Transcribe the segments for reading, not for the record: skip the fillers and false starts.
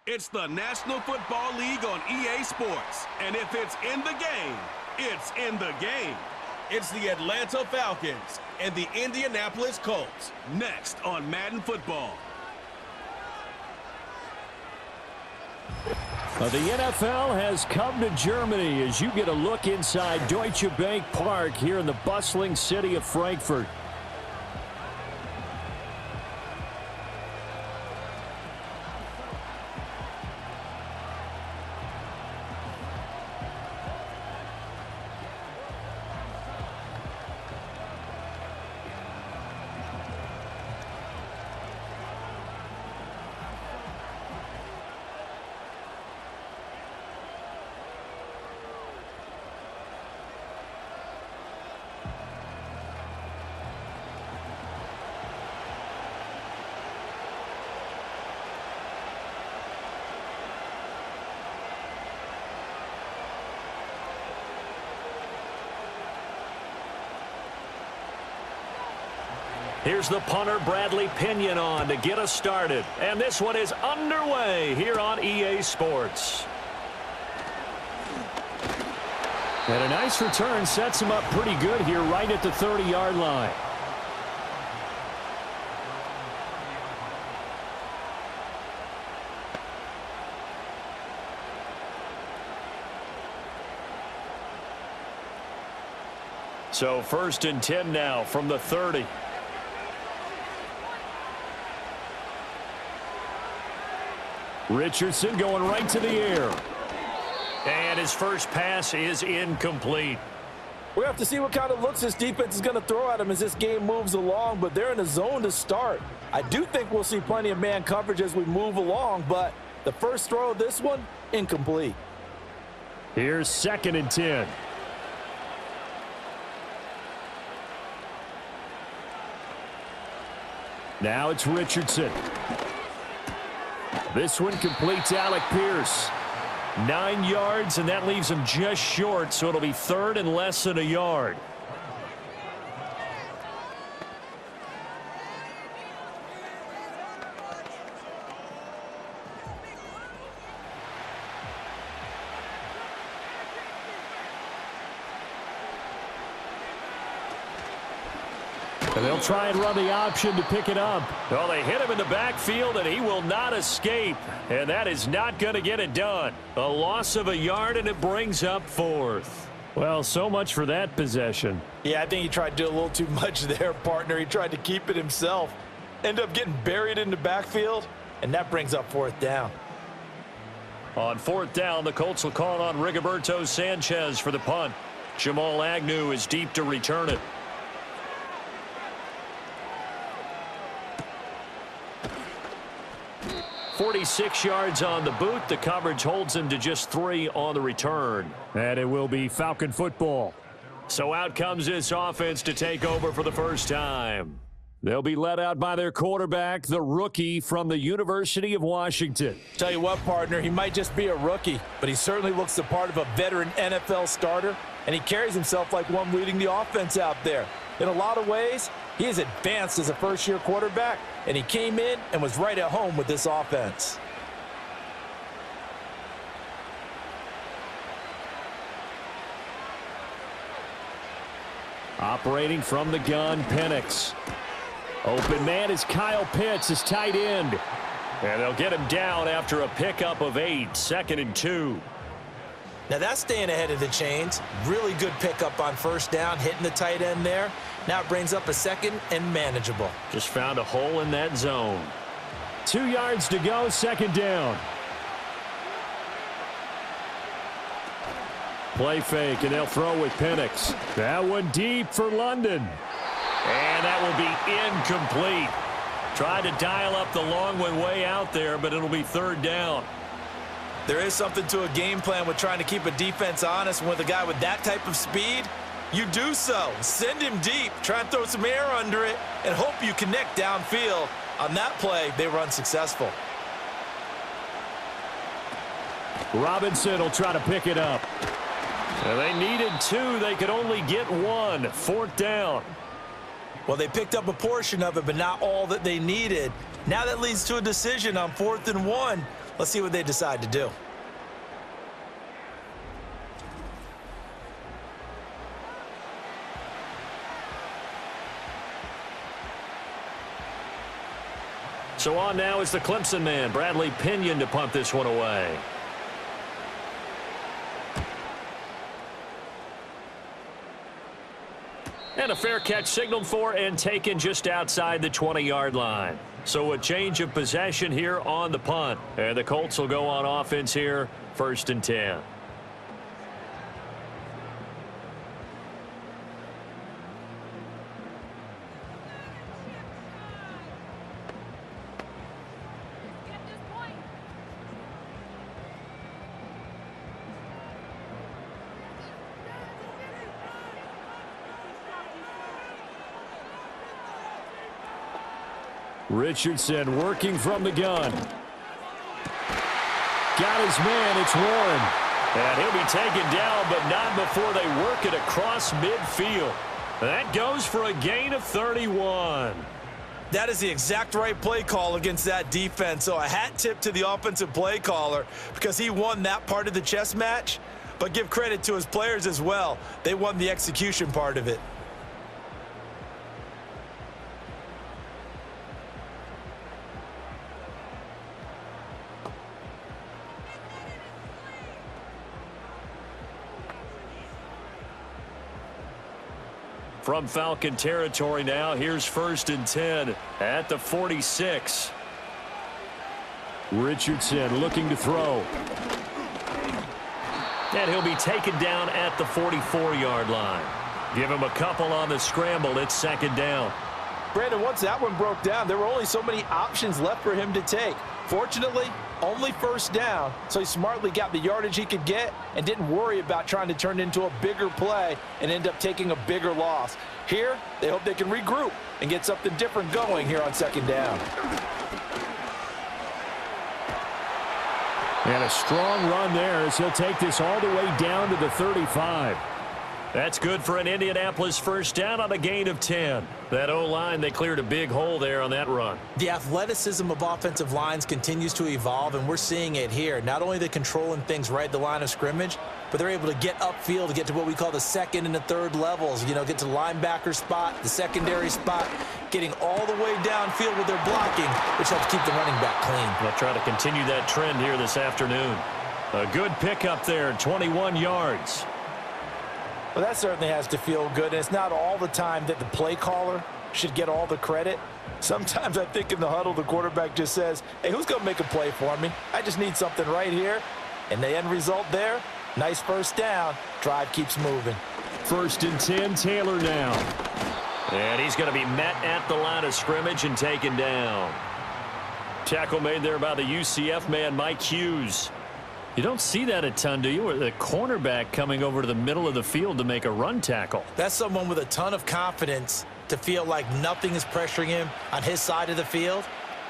It's the National Football League on EA Sports. And if it's in the game, it's in the game. It's the Atlanta Falcons and the Indianapolis Colts. Next on Madden Football. The NFL has come to Germany as you get a look inside Deutsche Bank Park here in the bustling city of Frankfurt. Here's the punter, Bradley Pinion, on to get us started. And this one is underway here on EA Sports. And a nice return sets him up pretty good here right at the 30-yard line. So 1st and 10 now from the 30. Richardson going right to the air. And his first pass is incomplete. We have to see what kind of looks this defense is going to throw at him as this game moves along, but they're in a zone to start. I do think we'll see plenty of man coverage as we move along, but the first throw of this one, incomplete. Here's 2nd and 10. Now it's Richardson. This one completes Alec Pierce. 9 yards, and that leaves him just short, so it'll be 3rd and less than a yard. And they'll try and run the option to pick it up. Well, they hit him in the backfield, and he will not escape. And that is not going to get it done. A loss of a yard, and it brings up 4th. Well, so much for that possession. Yeah, I think he tried to do a little too much there, partner. He tried to keep it himself. Ended up getting buried in the backfield, and that brings up 4th down. On 4th down, the Colts will call on Rigoberto Sanchez for the punt. Jamal Agnew is deep to return it. 46 yards on the boot. The coverage holds him to just 3 on the return. And it will be Falcon football. So out comes this offense to take over for the first time. They'll be led out by their quarterback, the rookie from the University of Washington. Tell you what, partner, he might just be a rookie, but he certainly looks the part of a veteran NFL starter, and he carries himself like one leading the offense out there. In a lot of ways, he is advanced as a first-year quarterback, and he came in and was right at home with this offense. Operating from the gun, Penix. Open man is Kyle Pitts, his tight end. And they'll get him down after a pickup of 8, 2nd and 2. Now that's staying ahead of the chains. Really good pickup on 1st down, hitting the tight end there. Now it brings up a 2nd and manageable. Just found a hole in that zone. 2 yards to go, 2nd down. Play fake, and they'll throw with Penix. That one deep for London. And that will be incomplete. Tried to dial up the long one way out there, but it'll be 3rd down. There is something to a game plan with trying to keep a defense honest. With a guy with that type of speed, you do so. Send him deep, try and throw some air under it, and hope you connect downfield. On that play, they run successful. Robinson will try to pick it up. And they needed 2. They could only get 1. 4th down. Well, they picked up a portion of it, but not all that they needed. Now that leads to a decision on 4th and 1. Let's see what they decide to do. So on now is the Clemson man, Bradley Pinion, to punt this one away. And a fair catch signaled for and taken just outside the 20-yard line. So a change of possession here on the punt. And the Colts will go on offense here, 1st and 10. Richardson working from the gun. Got his man, it's Warren. And he'll be taken down, but not before they work it across midfield. That goes for a gain of 31. That is the exact right play call against that defense. So a hat tip to the offensive play caller because he won that part of the chess match. But give credit to his players as well. They won the execution part of it. From Falcon territory now, here's 1st and 10 at the 46. Richardson looking to throw. And he'll be taken down at the 44-yard line. Give him a couple on the scramble. It's 2nd down. Brandon, once that one broke down, there were only so many options left for him to take. Fortunately, only 1st down, so he smartly got the yardage he could get and didn't worry about trying to turn it into a bigger play and end up taking a bigger loss. Here, they hope they can regroup and get something different going here on 2nd down. And a strong run there as he'll take this all the way down to the 35. That's good for an Indianapolis 1st down on a gain of 10. That O-line, they cleared a big hole there on that run. The athleticism of offensive lines continues to evolve, and we're seeing it here. Not only are they controlling things right at the line of scrimmage, but they're able to get upfield to get to what we call the 2nd and the 3rd levels. You know, get to the linebacker spot, the secondary spot, getting all the way downfield with their blocking, which helps keep the running back clean. They'll try to continue that trend here this afternoon. A good pickup there, 21 yards. Well, that certainly has to feel good, and it's not all the time that the play caller should get all the credit. Sometimes I think in the huddle, the quarterback just says, hey, who's going to make a play for me? I just need something right here. And the end result there, nice 1st down. Drive keeps moving. 1st and 10, Taylor now. And he's going to be met at the line of scrimmage and taken down. Tackle made there by the UCF man, Mike Hughes. You don't see that a ton, do you? Or the cornerback coming over to the middle of the field to make a run tackle. That's someone with a ton of confidence to feel like nothing is pressuring him on his side of the field.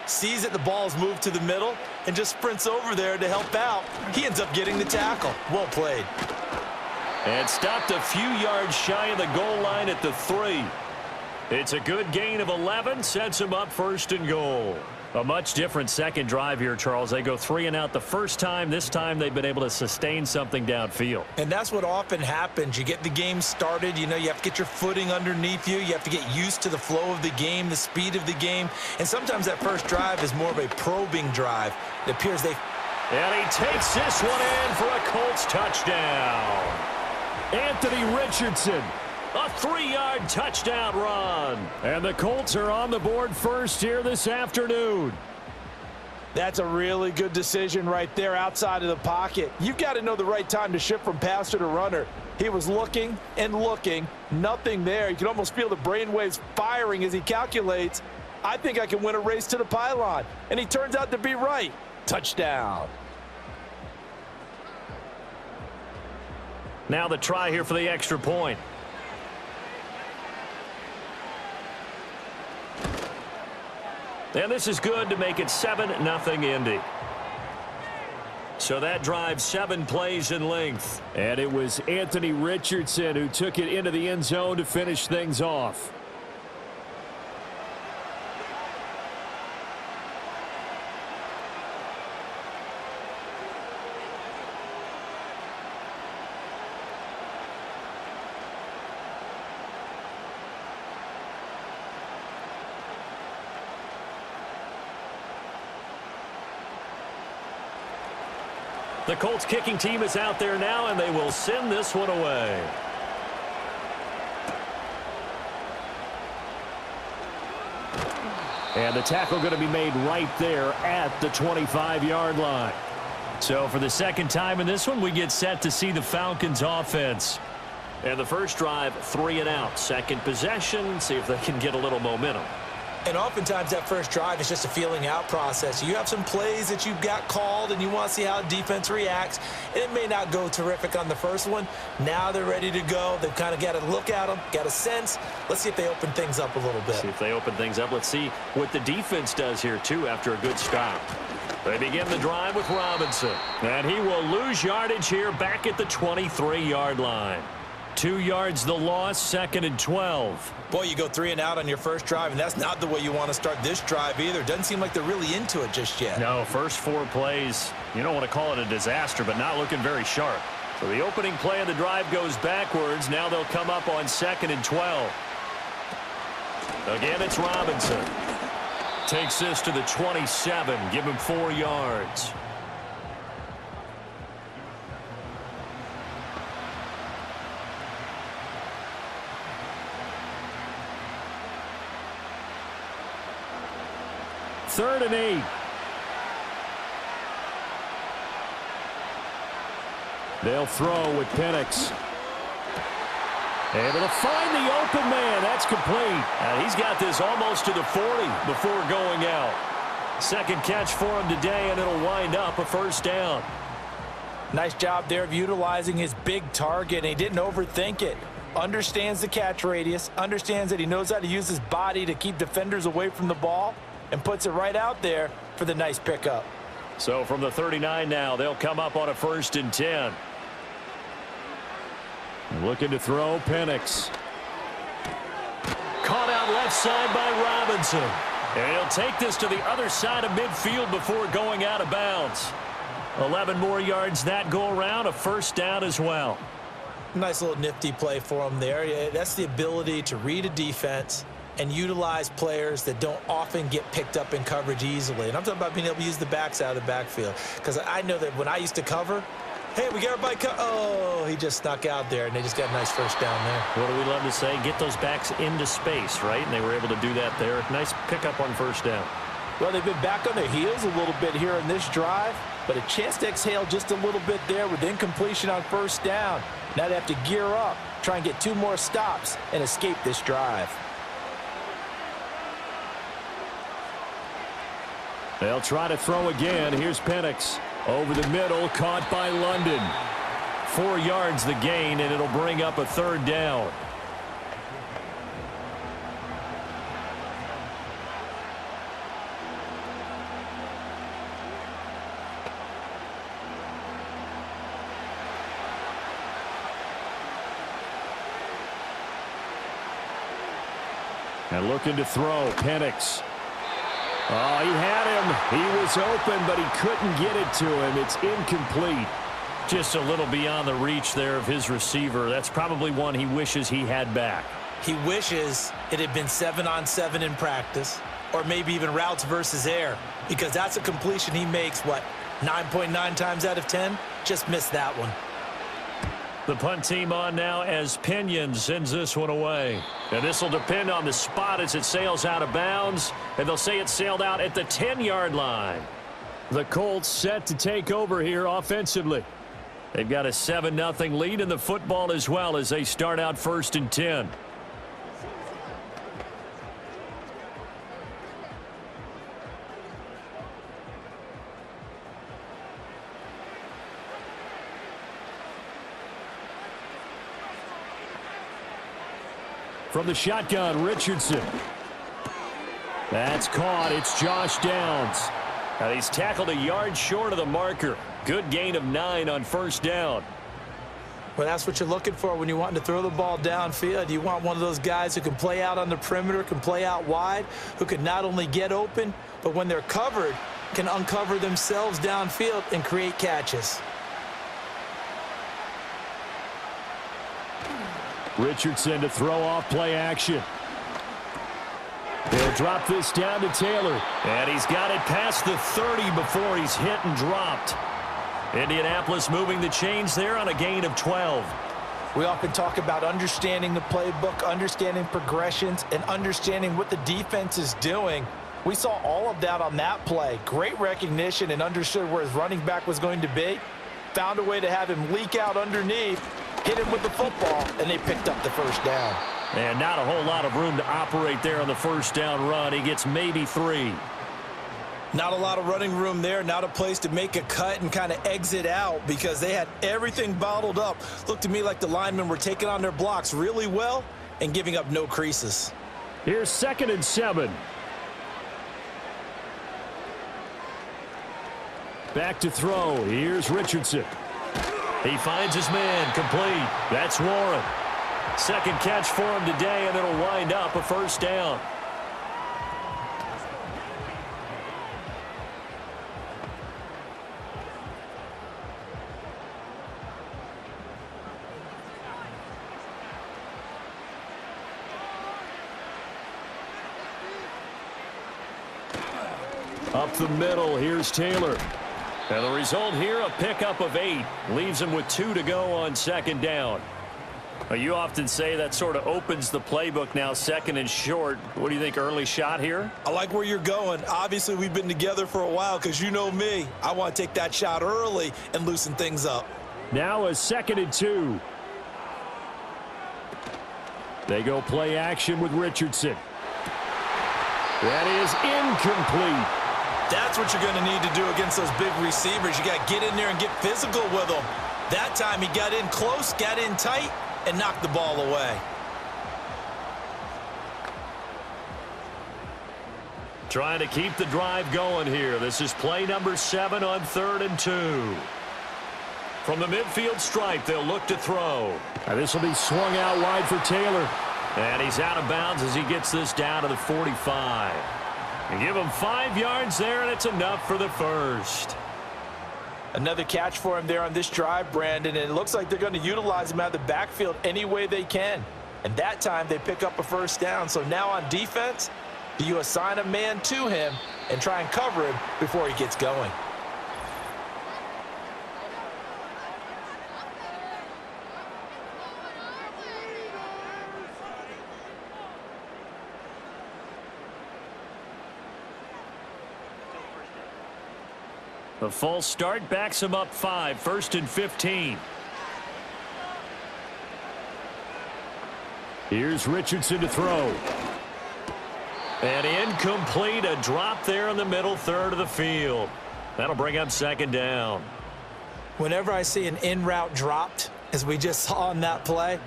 Sees that the ball is moved to the middle and just sprints over there to help out. He ends up getting the tackle. Well played. And stopped a few yards shy of the goal line at the 3. It's a good gain of 11, sets him up 1st and goal. A much different 2nd drive here, Charles. They go 3 and out the first time. This time they've been able to sustain something downfield. And that's what often happens. You get the game started. You know, you have to get your footing underneath you. You have to get used to the flow of the game, the speed of the game. And sometimes that first drive is more of a probing drive. It appears they... And he takes this one in for a Colts touchdown. Anthony Richardson. A 3-yard touchdown run. And the Colts are on the board first here this afternoon. That's a really good decision right there outside of the pocket. You've got to know the right time to shift from passer to runner. He was looking and looking. Nothing there. You can almost feel the brainwaves firing as he calculates, I think I can win a race to the pylon. And he turns out to be right. Touchdown. Now the try here for the extra point. And this is good to make it 7-0 Indy. So that drives 7 plays in length. And it was Anthony Richardson who took it into the end zone to finish things off. The Colts kicking team is out there now, and they will send this one away. And the tackle going to be made right there at the 25-yard line. So for the second time in this one, we get set to see the Falcons offense. And the first drive, 3 and out. Second possession, see if they can get a little momentum. And oftentimes that first drive is just a feeling out process. You have some plays that you've got called and you want to see how defense reacts. And it may not go terrific on the first one. Now they're ready to go. They've kind of got to look at them, got a sense. Let's see if they open things up a little bit. See if they open things up. Let's see what the defense does here, too, after a good stop. They begin the drive with Robinson. And he will lose yardage here back at the 23-yard line. 2 yards the loss, 2nd and 12. Boy, you go 3 and out on your first drive, and that's not the way you want to start this drive either. Doesn't seem like they're really into it just yet. No, first 4 plays, you don't want to call it a disaster, but not looking very sharp. So the opening play of the drive goes backwards. Now they'll come up on 2nd and 12. Again, it's Robinson. Takes this to the 27. Give him 4 yards. Third and 8. They'll throw with Penix. Able to find the open man. That's complete. And he's got this almost to the 40 before going out. Second catch for him today, and it'll wind up a first down. Nice job there of utilizing his big target, and he didn't overthink it. Understands the catch radius, understands that he knows how to use his body to keep defenders away from the ball, and puts it right out there for the nice pickup. So from the 39 now, they'll come up on a 1st and 10. Looking to throw, Penix. Caught out left side by Robinson. And he'll take this to the other side of midfield before going out of bounds. 11 more yards that go around, a first down as well. Nice little nifty play for him there. That's the ability to read a defense and utilize players that don't often get picked up in coverage easily. And I'm talking about being able to use the backs out of the backfield. Because I know that when I used to cover, hey, we got everybody oh, he just snuck out there, and they just got a nice first down there. What do we love to say? Get those backs into space, right? And they were able to do that there. Nice pickup on first down. Well, they've been back on their heels a little bit here in this drive, but a chance to exhale just a little bit there with incompletion on first down. Now they have to gear up, try and get 2 more stops, and escape this drive. They'll try to throw again. Here's Penix. Over the middle, caught by London. 4 yards the gain, and it'll bring up a 3rd down. And looking to throw, Penix. Oh, he had him. He was open, but he couldn't get it to him. It's incomplete. Just a little beyond the reach there of his receiver. That's probably one he wishes he had back. He wishes it had been 7-on-7 in practice, or maybe even routes versus air, because that's a completion he makes, 9.9 times out of 10? Just missed that one. The punt team on now as Pinion sends this one away. And this will depend on the spot as it sails out of bounds. And they'll say it sailed out at the 10-yard line. The Colts set to take over here offensively. They've got a 7-0 lead in the football as well as they start out 1st and 10. From the shotgun, Richardson. That's caught. It's Josh Downs. And he's tackled a yard short of the marker. Good gain of 9 on first down. Well, that's what you're looking for when you want to throw the ball downfield. You want one of those guys who can play out on the perimeter, can play out wide, who can not only get open, but when they're covered, can uncover themselves downfield and create catches. Richardson to throw off play action. He'll drop this down to Taylor. And he's got it past the 30 before he's hit and dropped. Indianapolis moving the chains there on a gain of 12. We often talk about understanding the playbook, understanding progressions, and understanding what the defense is doing. We saw all of that on that play. Great recognition and understood where his running back was going to be. Found a way to have him leak out underneath, hit him with the football, and they picked up the first down. And not a whole lot of room to operate there on the first down run. He gets maybe 3. Not a lot of running room there, not a place to make a cut and kind of exit out because they had everything bottled up. Looked to me like the linemen were taking on their blocks really well and giving up no creases. Here's 2nd and 7. Back to throw. Here's Richardson. He finds his man, complete. That's Warren. Second catch for him today, and it'll wind up a first down. Up the middle, here's Taylor. And the result here, a pickup of 8. Leaves him with 2 to go on 2nd down. You often say that sort of opens the playbook now, 2nd and short. What do you think, early shot here? I like where you're going. Obviously, we've been together for a while because you know me. I want to take that shot early and loosen things up. Now a 2nd and 2. They go play action with Richardson. That is incomplete. That's what you're going to need to do against those big receivers. You got to get in there and get physical with them. That time he got in close, got in tight, and knocked the ball away. Trying to keep the drive going here. This is play number 7 on 3rd and 2. From the midfield stripe, they'll look to throw. And this will be swung out wide for Taylor. And he's out of bounds as he gets this down to the 45. And give him 5 yards there, and it's enough for the first. Another catch for him there on this drive, Brandon, and it looks like they're going to utilize him out of the backfield any way they can. And that time they pick up a first down. So now on defense, do you assign a man to him and try and cover him before he gets going? The false start backs him up 5, 1st and 15. Here's Richardson to throw. And incomplete, a drop there in the middle third of the field. That'll bring up 2nd down. Whenever I see an in-route dropped, as we just saw on that play,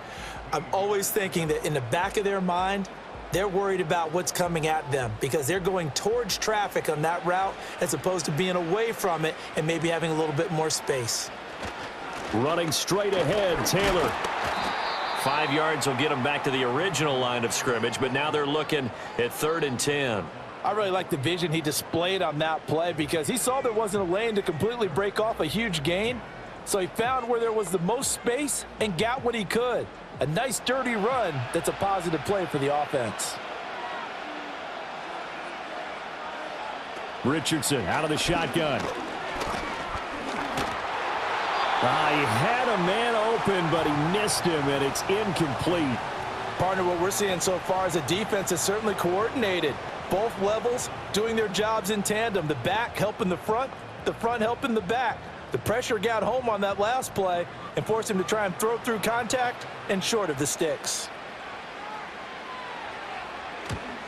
I'm always thinking that in the back of their mind, they're worried about what's coming at them because they're going towards traffic on that route as opposed to being away from it and maybe having a little bit more space. Running straight ahead, Taylor. 5 yards will get him back to the original line of scrimmage, but now they're looking at 3rd and 10. I really like the vision he displayed on that play because he saw there wasn't a lane to completely break off a huge gain. So he found where there was the most space and got what he could. A nice dirty run that's a positive play for the offense. Richardson out of the shotgun. He had a man open, but he missed him, and it's incomplete. Partner, what we're seeing so far is a defense that's certainly coordinated. Both levels doing their jobs in tandem. The back helping the front helping the back. The pressure got home on that last play and forced him to try and throw through contact and short of the sticks.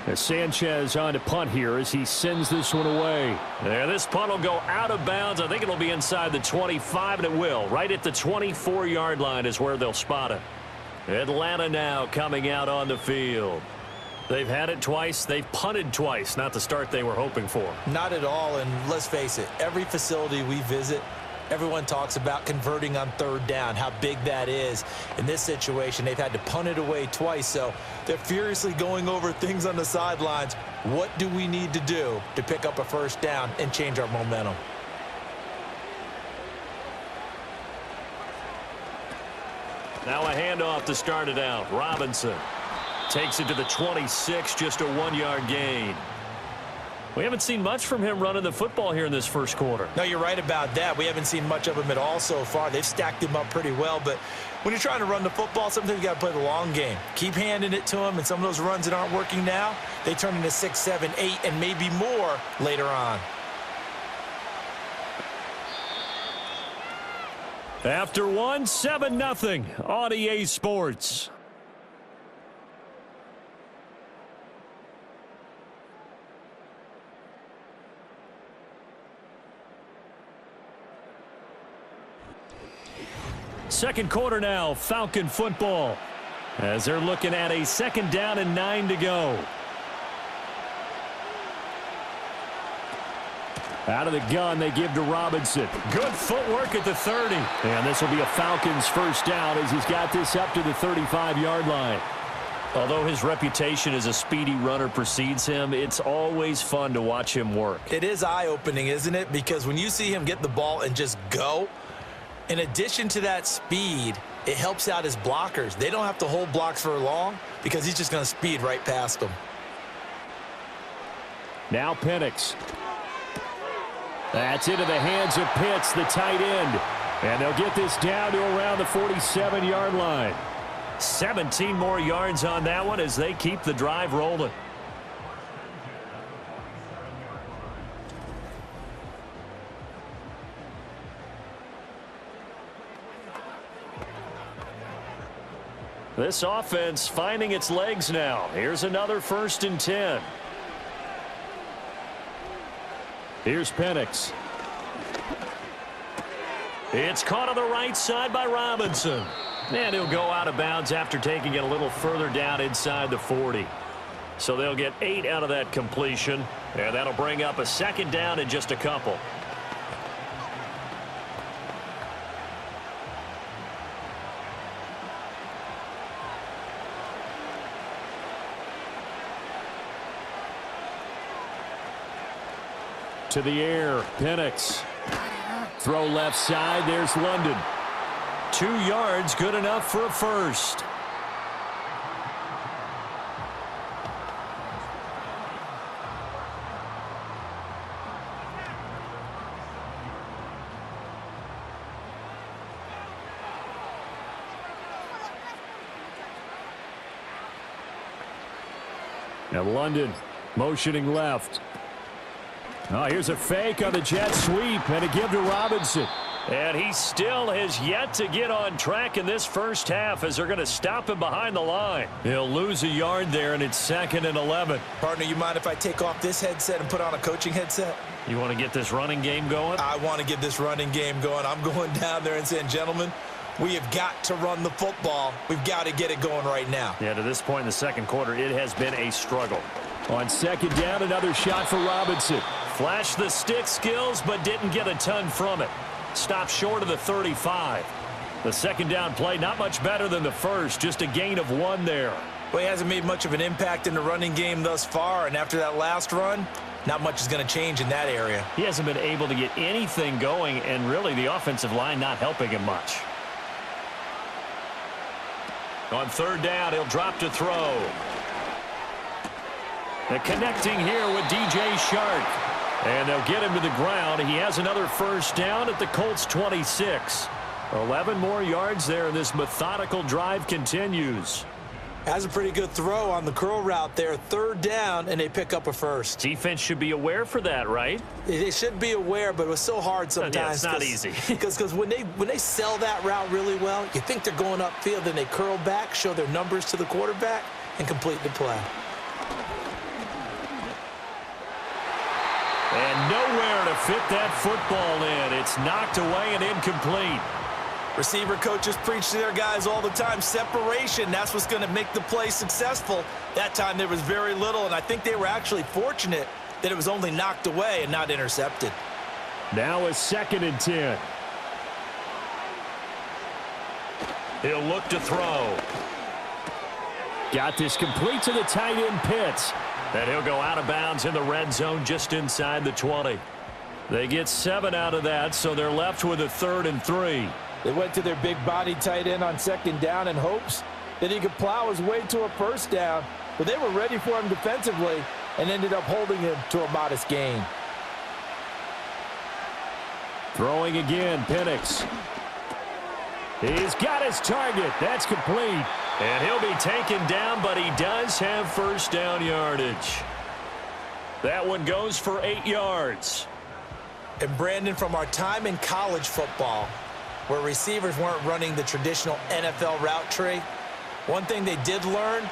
As Sanchez on to punt here as he sends this one away. Yeah, this punt will go out of bounds. I think it'll be inside the 25, and it will. Right at the 24-yard line is where they'll spot it. Atlanta now coming out on the field. They've had it twice. They've punted twice. Not the start they were hoping for. Not at all, and let's face it, every facility we visit, everyone talks about converting on 3rd down, how big that is. In this situation, they've had to punt it away twice, so they're furiously going over things on the sidelines. What do we need to do to pick up a first down and change our momentum? Now a handoff to start it out. Robinson takes it to the 26, just a 1-yard gain. We haven't seen much from him running the football here in this first quarter. No, you're right about that. We haven't seen much of him at all so far. They've stacked him up pretty well, but when you're trying to run the football, sometimes you got to play the long game. Keep handing it to him, and some of those runs that aren't working now, they turn into 6, 7, 8, and maybe more later on. After one, 7-0 on EA Sports. Second quarter now, Falcon football, as they're looking at a 2nd down and 9 to go. Out of the gun, they give to Robinson. Good footwork at the 30. And this will be a Falcons first down as he's got this up to the 35-yard line. Although his reputation as a speedy runner precedes him, it's always fun to watch him work. It is eye-opening, isn't it? Because when you see him get the ball and just go, in addition to that speed, it helps out his blockers. They don't have to hold blocks for long because he's just going to speed right past them. Now Penix. That's into the hands of Pitts, the tight end. And they'll get this down to around the 47-yard line. 17 more yards on that one as they keep the drive rolling. This offense finding its legs now. Here's another 1st and 10. Here's Penix. It's caught on the right side by Robinson. And he'll go out of bounds after taking it a little further down inside the 40. So they'll get 8 out of that completion. And that'll bring up a 2nd down in just a couple. To the air, Penix. Throw left side, there's London. 2 yards, good enough for a first. And London motioning left. Oh, here's a fake on the jet sweep and a give to Robinson. And he still has yet to get on track in this first half as they're going to stop him behind the line. He'll lose a yard there, and it's 2nd and 11. Partner, you mind if I take off this headset and put on a coaching headset? You want to get this running game going? I want to get this running game going. I'm going down there and saying, gentlemen, we have got to run the football. We've got to get it going right now. Yeah, to this point in the second quarter, it has been a struggle. On 2nd down, another shot for Robinson. Flashed the stick skills, but didn't get a ton from it. Stopped short of the 35. The 2nd down play, not much better than the first, just a gain of 1 there. Well, he hasn't made much of an impact in the running game thus far, and after that last run, not much is going to change in that area. He hasn't been able to get anything going, and really the offensive line not helping him much. On 3rd down, he'll drop to throw. The connecting here with DJ Shark. And they'll get him to the ground. He has another first down at the Colts 26. 11 more yards there, and this methodical drive continues. Has a pretty good throw on the curl route there. 3rd down, and they pick up a first. Defense should be aware for that, right? They should be aware, but it was so hard sometimes. Yeah, it's not easy. Because when they sell that route really well, you think they're going upfield, then they curl back, show their numbers to the quarterback, and complete the play. And nowhere to fit that football in. It's knocked away and incomplete. Receiver coaches preach to their guys all the time. Separation, that's what's going to make the play successful. That time there was very little, and I think they were actually fortunate that it was only knocked away and not intercepted. Now a 2nd and 10. He'll look to throw. Got this complete to the tight end Pitts. And he'll go out of bounds in the red zone just inside the 20. They get 7 out of that, so they're left with a 3rd and 3. They went to their big body tight end on 2nd down in hopes that he could plow his way to a first down. But they were ready for him defensively, and ended up holding him to a modest gain. Throwing again, Penix. He's got his target. That's complete. And he'll be taken down, but he does have first down yardage. That one goes for 8 yards. And Brandon, from our time in college football, where receivers weren't running the traditional NFL route tree, one thing they did learn,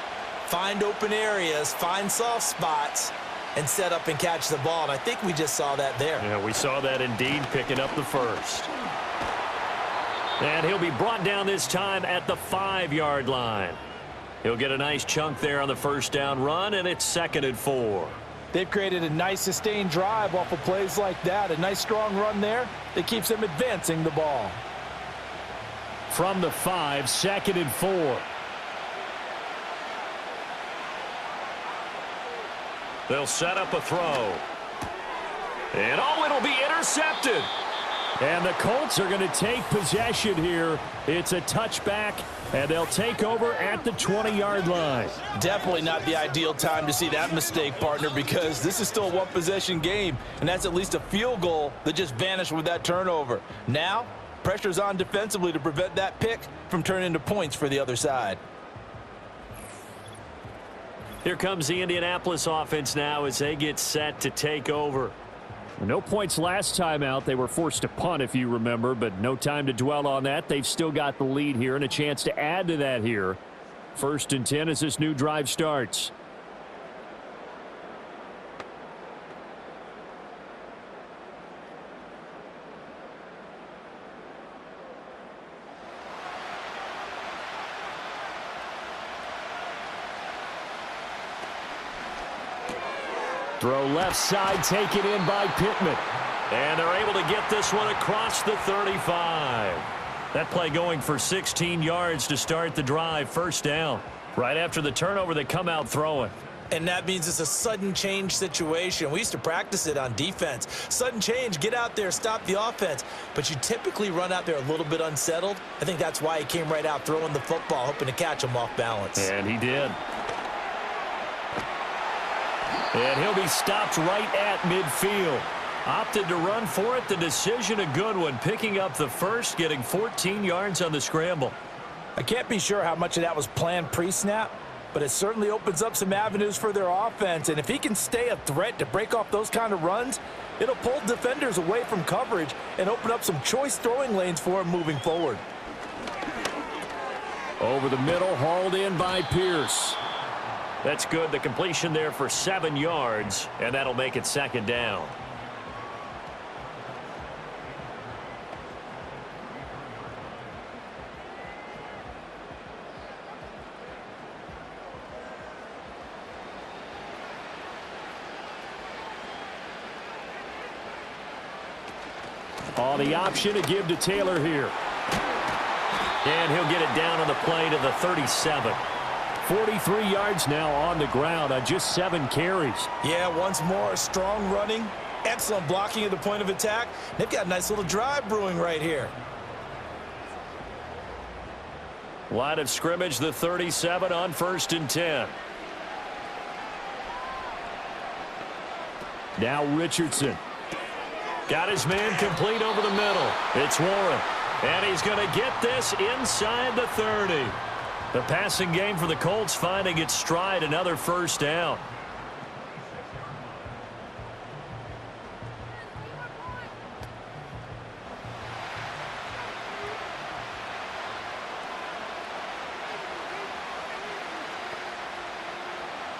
find open areas, find soft spots, and set up and catch the ball. And I think we just saw that there. Yeah, we saw that indeed, picking up the first. And he'll be brought down this time at the 5-yard line. He'll get a nice chunk there on the first down run, and it's 2nd and 4. They've created a nice sustained drive off of plays like that. A nice strong run there that keeps them advancing the ball. From the 5, 2nd and 4. They'll set up a throw. And it'll be intercepted. And the Colts are going to take possession here. It's a touchback, and they'll take over at the 20-yard line. Definitely not the ideal time to see that mistake, partner, because this is still a one-possession game, and that's at least a field goal that just vanished with that turnover. Now, pressure's on defensively to prevent that pick from turning into points for the other side. Here comes the Indianapolis offense now as they get set to take over. No points last time out. They were forced to punt, if you remember, but no time to dwell on that. They've still got the lead here and a chance to add to that here. 1st and 10 as this new drive starts. Throw left side, taken in by Pittman. And they're able to get this one across the 35. That play going for 16 yards to start the drive. First down. Right after the turnover, they come out throwing. And that means it's a sudden change situation. We used to practice it on defense. Sudden change, get out there, stop the offense. But you typically run out there a little bit unsettled. I think that's why he came right out throwing the football, hoping to catch him off balance. And he did. And he'll be stopped right at midfield. Opted to run for it. The decision a good one. Picking up the first, getting 14 yards on the scramble. I can't be sure how much of that was planned pre-snap, but it certainly opens up some avenues for their offense. And if he can stay a threat to break off those kind of runs, it'll pull defenders away from coverage and open up some choice throwing lanes for him moving forward. Over the middle, hauled in by Pierce. That's good. The completion there for 7 yards, and that'll make it 2nd down. On the option to give to Taylor here. And he'll get it down on the play to the 37. 43 yards now on the ground on just 7 carries. Yeah, once more, strong running, excellent blocking at the point of attack. They've got a nice little drive brewing right here. Line of scrimmage, the 37 on 1st and 10. Now Richardson. Got his man complete over the middle. It's Warren. And he's going to get this inside the 30. The passing game for the Colts finding its stride, another first down.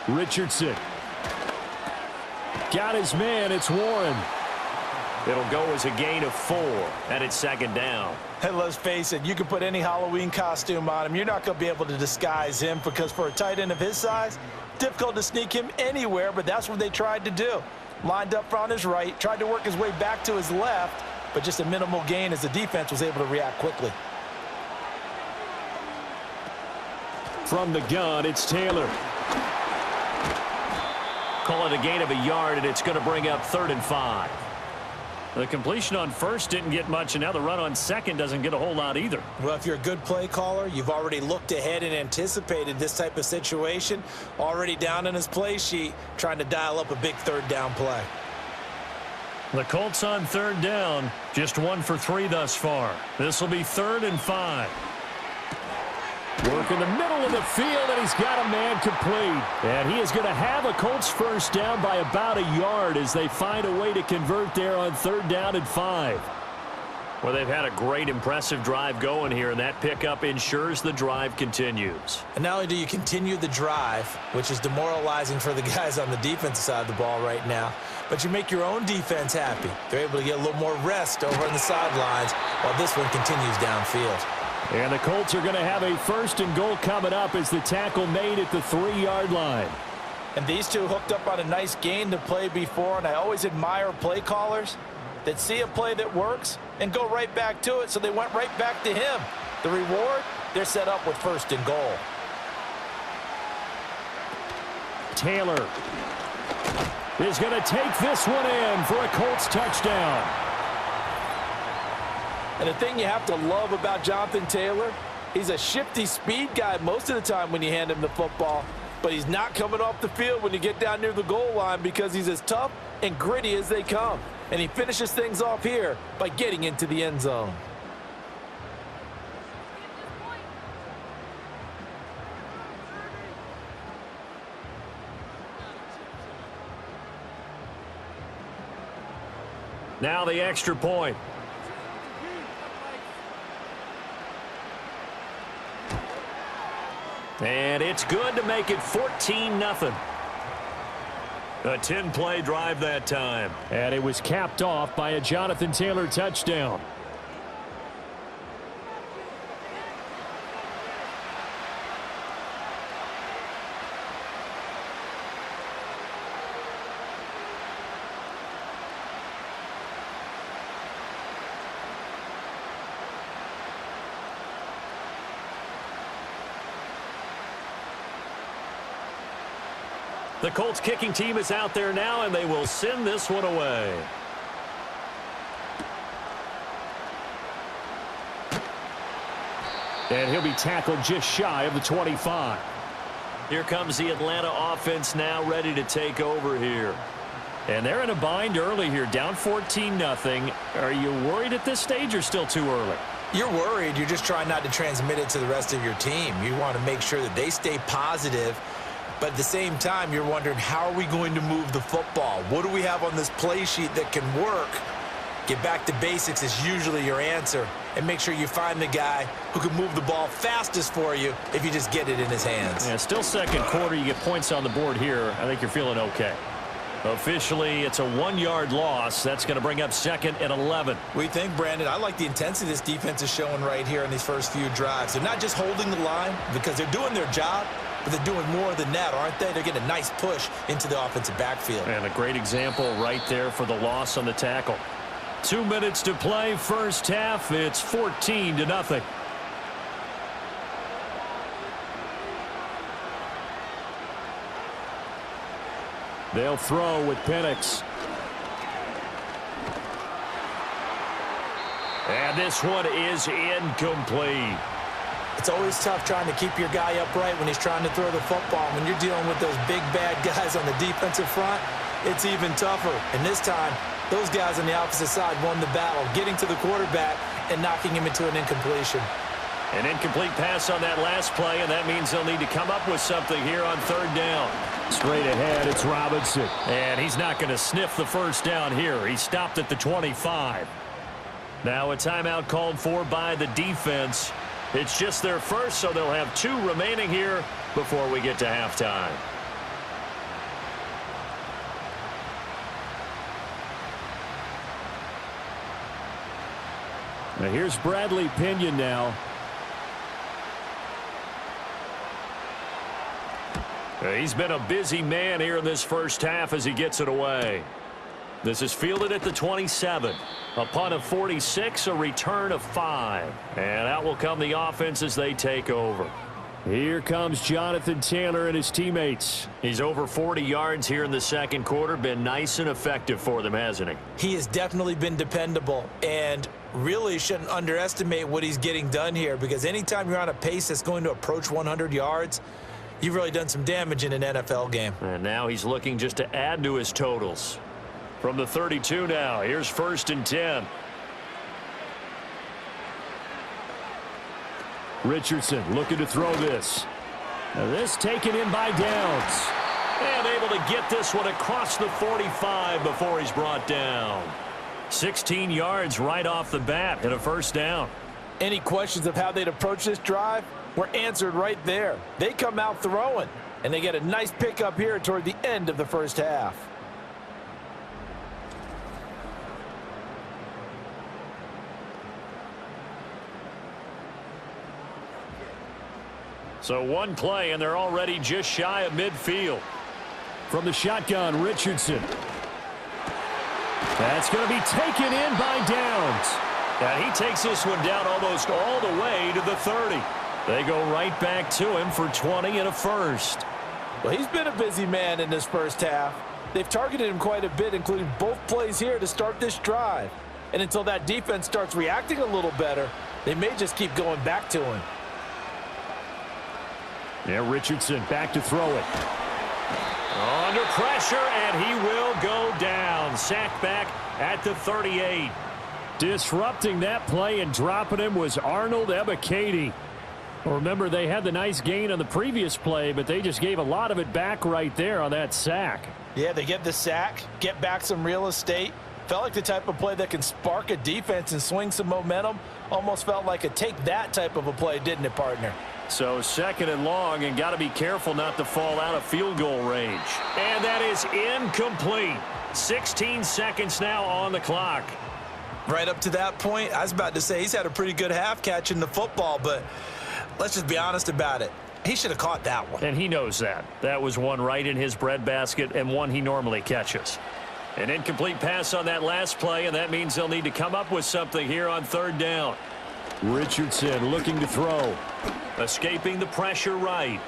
Richardson. Got his man, it's Warren. It'll go as a gain of 4, and it's 2nd down. And let's face it, you can put any Halloween costume on him. You're not going to be able to disguise him because for a tight end of his size, difficult to sneak him anywhere, but that's what they tried to do. Lined up on his right, tried to work his way back to his left, but just a minimal gain as the defense was able to react quickly. From the gun, it's Taylor. Call it a gain of a yard, and it's going to bring up 3rd and 5. The completion on first didn't get much, and now the run on second doesn't get a whole lot either. Well, if you're a good play caller, you've already looked ahead and anticipated this type of situation. Already down in his play sheet, trying to dial up a big third down play. The Colts on third down, just 1 for 3 thus far. This will be 3rd and 5. Work in the middle of the field, and he's got a man complete. And he is going to have a Colts first down by about a yard as they find a way to convert there on 3rd down and 5. Well, they've had a great, impressive drive going here, and that pickup ensures the drive continues. And not only do you continue the drive, which is demoralizing for the guys on the defensive side of the ball right now, but you make your own defense happy. They're able to get a little more rest over on the sidelines while this one continues downfield. And the Colts are going to have a 1st and goal coming up as the tackle made at the 3-yard line. And these two hooked up on a nice gain to play before, and I always admire play callers that see a play that works and go right back to it, so they went right back to him. The reward, they're set up with 1st and goal. Taylor is going to take this one in for a Colts touchdown. And the thing you have to love about Jonathan Taylor, he's a shifty speed guy most of the time when you hand him the football, but he's not coming off the field when you get down near the goal line because he's as tough and gritty as they come. And he finishes things off here by getting into the end zone. Now the extra point. And it's good to make it 14-0. A 10-play drive that time. And it was capped off by a Jonathan Taylor touchdown. The Colts kicking team is out there now, and they will send this one away. And he'll be tackled just shy of the 25. Here comes the Atlanta offense now ready to take over here. And they're in a bind early here, down 14-0. Are you worried at this stage or still too early? You're worried. You're just trying not to transmit it to the rest of your team. You want to make sure that they stay positive. But at the same time, you're wondering, how are we going to move the football? What do we have on this play sheet that can work? Get back to basics is usually your answer. And make sure you find the guy who can move the ball fastest for you if you just get it in his hands. Yeah, still second quarter. You get points on the board here. I think you're feeling okay. Officially, it's a 1-yard loss. That's going to bring up 2nd and 11. We think, Brandon, I like the intensity this defense is showing right here in these first few drives. They're not just holding the line because they're doing their job, but they're doing more than that, aren't they? They're getting a nice push into the offensive backfield. And a great example right there for the loss on the tackle. 2 minutes to play, first half. It's 14-0. They'll throw with Penix. And this one is incomplete. It's always tough trying to keep your guy upright when he's trying to throw the football. When you're dealing with those big, bad guys on the defensive front, it's even tougher. And this time, those guys on the opposite side won the battle, getting to the quarterback and knocking him into an incompletion. An incomplete pass on that last play, and that means they'll need to come up with something here on 3rd down. Straight ahead, it's Robinson. And he's not going to sniff the first down here. He stopped at the 25. Now a timeout called for by the defense. It's just their first, so they'll have 2 remaining here before we get to halftime. Now here's Bradley Pinion now. He's been a busy man here in this first half as he gets it away. This is fielded at the 27. A punt of 46, a return of 5. And out will come the offense as they take over. Here comes Jonathan Taylor and his teammates. He's over 40 yards here in the second quarter. Been nice and effective for them, hasn't he? He has definitely been dependable, and really shouldn't underestimate what he's getting done here, because anytime you're on a pace that's going to approach 100 yards, you've really done some damage in an NFL game. And now he's looking just to add to his totals. From the 32 now, here's 1st and 10. Richardson looking to throw this. Now this taken in by Downs. And able to get this one across the 45 before he's brought down. 16 yards right off the bat and a 1st down. Any questions of how they'd approach this drive were answered right there. They come out throwing, and they get a nice pickup here toward the end of the first half. So one play, and they're already just shy of midfield. From the shotgun, Richardson. That's going to be taken in by Downs. And he takes this one down almost all the way to the 30. They go right back to him for 20 and a 1st. Well, he's been a busy man in this first half. They've targeted him quite a bit, including both plays here to start this drive. And until that defense starts reacting a little better, they may just keep going back to him. Yeah, Richardson back to throw it. Under pressure, and he will go down. Sacked back at the 38. Disrupting that play and dropping him was Arnold Ebiketie. Remember, they had the nice gain on the previous play, but they just gave a lot of it back right there on that sack. Yeah, they get the sack, get back some real estate. Felt like the type of play that can spark a defense and swing some momentum. Almost felt like a take that type of a play, didn't it, partner? So 2nd and long, and got to be careful not to fall out of field goal range. And that is incomplete. 16 seconds now on the clock. Right up to that point, I was about to say he's had a pretty good half catching the football, but let's just be honest about it. He should have caught that one. And he knows that. That was one right in his breadbasket and one he normally catches. An incomplete pass on that last play, and that means they'll need to come up with something here on 3rd down. Richardson looking to throw. Escaping the pressure right.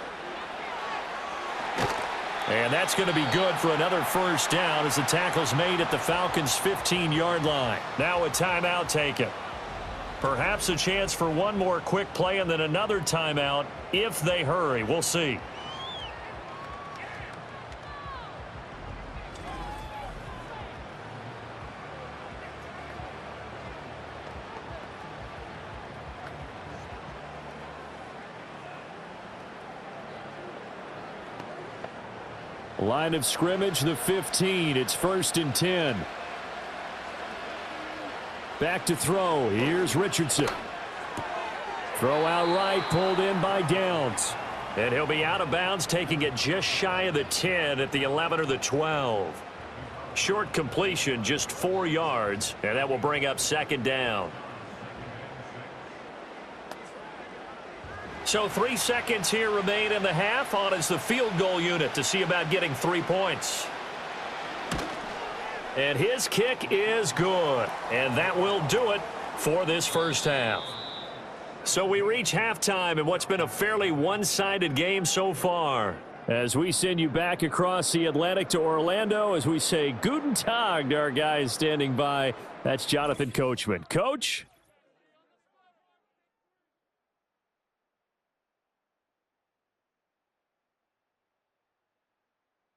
And that's going to be good for another 1st down as the tackle's made at the Falcons' 15-yard line. Now a timeout taken. Perhaps a chance for one more quick play and then another timeout if they hurry. We'll see. Line of scrimmage, the 15. It's 1st and 10. Back to throw. Here's Richardson. Throw out right, pulled in by Downs. And he'll be out of bounds, taking it just shy of the 10 at the 11 or the 12. Short completion, just 4 yards, and that will bring up 2nd down. So 3 seconds here remain in the half. On is the field goal unit to see about getting 3 points. And his kick is good. And that will do it for this first half. So we reach halftime in what's been a fairly one-sided game so far. As we send you back across the Atlantic to Orlando, as we say Guten Tag to our guys standing by, that's Jonathan Coachman. Coach?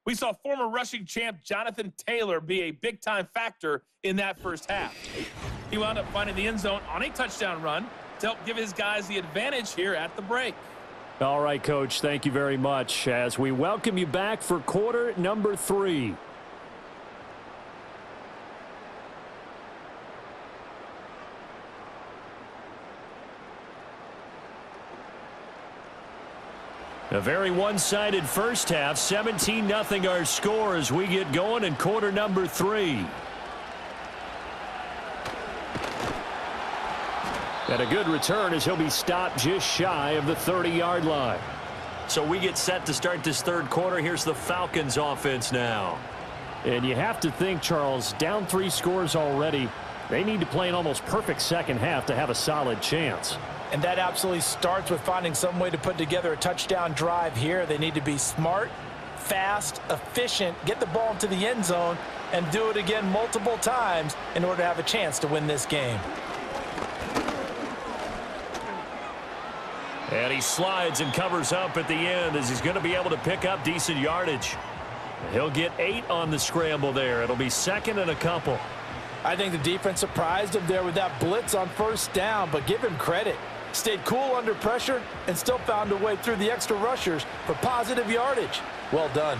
We saw former rushing champ Jonathan Taylor be a big-time factor in that first half. He wound up finding the end zone on a touchdown run to help give his guys the advantage here at the break. All right, Coach, thank you very much as we welcome you back for quarter number 3. A very one-sided first half, 17-0 our score as we get going in quarter number 3. And a good return as he'll be stopped just shy of the 30-yard line. So we get set to start this third quarter. Here's the Falcons offense now. And you have to think, Charles, down 3 scores already. They need to play an almost perfect second half to have a solid chance. And that absolutely starts with finding some way to put together a touchdown drive here. They need to be smart, fast, efficient, get the ball into the end zone, and do it again multiple times in order to have a chance to win this game. And he slides and covers up at the end as he's going to be able to pick up decent yardage. He'll get 8 on the scramble there. It'll be 2nd and a couple. I think the defense surprised him there with that blitz on first down, but give him credit. Stayed cool under pressure and still found a way through the extra rushers for positive yardage. Well done.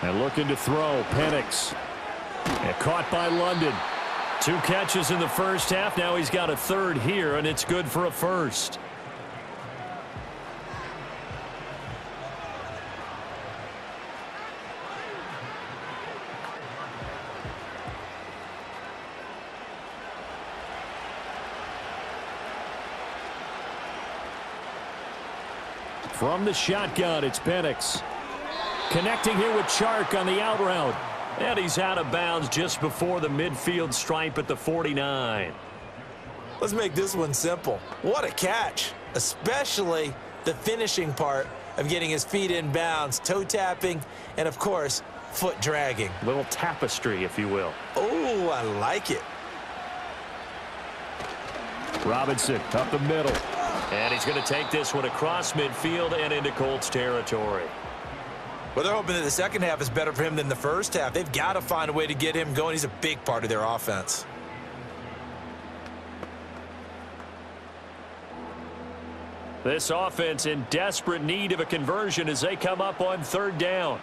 And looking to throw, Penix. And caught by London. 2 catches in the first half. Now he's got a 3rd here, and it's good for a 1st. From the shotgun, it's Penix. Connecting here with Chark on the out route. And he's out of bounds just before the midfield stripe at the 49. Let's make this one simple. What a catch, especially the finishing part of getting his feet in bounds, toe tapping, and of course, foot dragging. Little tapestry, if you will. Oh, I like it. Robinson up the middle. And he's going to take this one across midfield and into Colts territory. Well, they're hoping that the second half is better for him than the first half. They've got to find a way to get him going. He's a big part of their offense. This offense in desperate need of a conversion as they come up on 3rd down.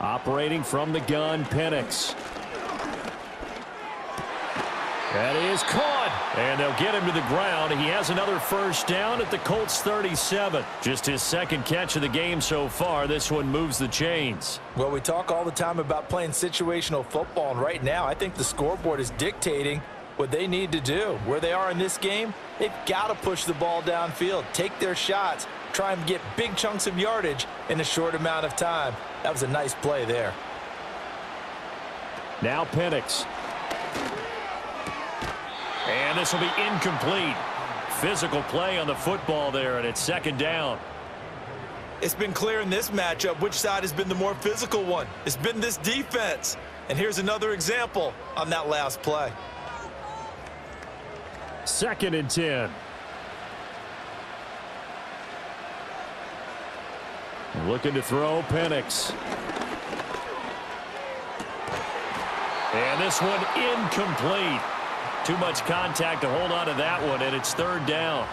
Operating from the gun, Penix. That is caught, and they'll get him to the ground. He has another 1st down at the Colts 37. Just his 2nd catch of the game so far. This one moves the chains. Well, we talk all the time about playing situational football, and right now I think the scoreboard is dictating what they need to do. Where they are in this game, they've got to push the ball downfield, take their shots, try and get big chunks of yardage in a short amount of time. That was a nice play there. Now Penix. And this will be incomplete. Physical play on the football there, and it's 2nd down. It's been clear in this matchup which side has been the more physical one. It's been this defense. And here's another example on that last play. 2nd and 10. Looking to throw, Penix. And this one incomplete. Too much contact to hold on to that one, and it's 3rd down.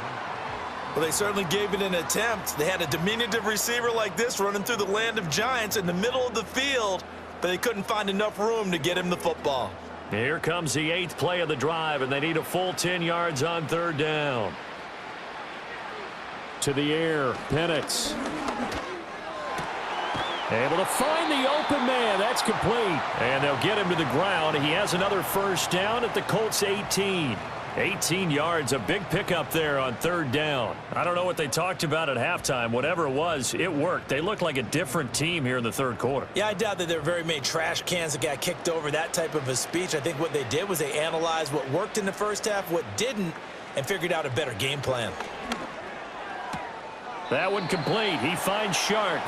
Well, they certainly gave it an attempt. They had a diminutive receiver like this running through the land of giants in the middle of the field, but they couldn't find enough room to get him the football. Here comes the 8th play of the drive, and they need a full 10 yards on 3rd down. To the air, Penix. Able to find the open man. That's complete. And they'll get him to the ground. He has another 1st down at the Colts 18. 18 yards, a big pickup there on 3rd down. I don't know what they talked about at halftime. Whatever it was, it worked. They look like a different team here in the 3rd quarter. Yeah, I doubt that there are very many trash cans that got kicked over, that type of a speech. I think what they did was they analyzed what worked in the first half, what didn't, and figured out a better game plan. That one complete. He finds Shark.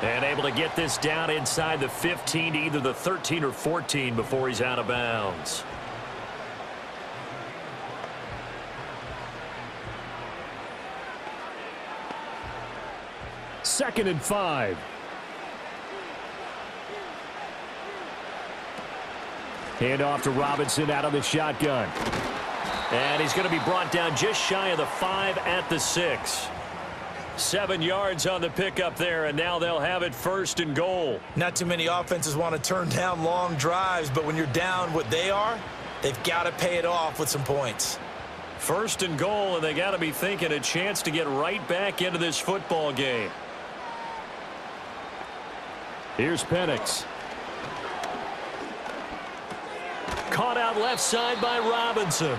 And able to get this down inside the 15 to either the 13 or 14 before he's out of bounds. Second and 5. Hand off to Robinson out of the shotgun. And he's going to be brought down just shy of the 5 at the 6. 7 yards on the pickup there, and now they'll have it 1st and goal. Not too many offenses want to turn down long drives, but when you're down what they are, they've got to pay it off with some points. 1st and goal, and they got to be thinking a chance to get right back into this football game. Here's Penix. Caught out left side by Robinson.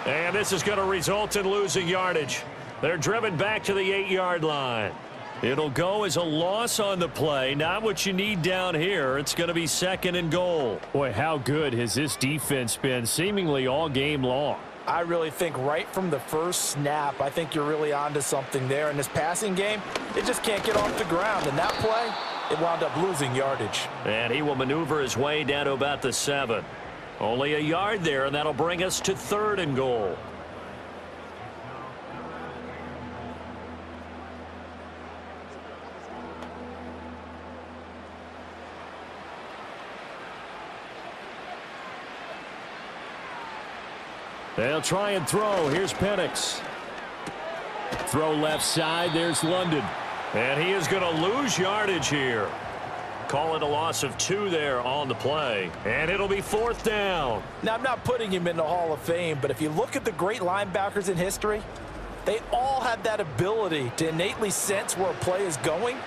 And this is going to result in losing yardage. They're driven back to the 8-yard line. It'll go as a loss on the play. Not what you need down here. It's going to be 2nd and goal. Boy, how good has this defense been seemingly all game long? I really think right from the first snap, I think you're really onto something there. In this passing game, it just can't get off the ground. And that play, it wound up losing yardage. And he will maneuver his way down to about the 7. Only a yard there, and that'll bring us to 3rd and goal. They'll try and throw. Here's Penix. Throw left side. There's London. And he is going to lose yardage here. Call it a loss of 2 there on the play. And it'll be 4th down. Now, I'm not putting him in the Hall of Fame, but if you look at the great linebackers in history, they all have that ability to innately sense where a play is going,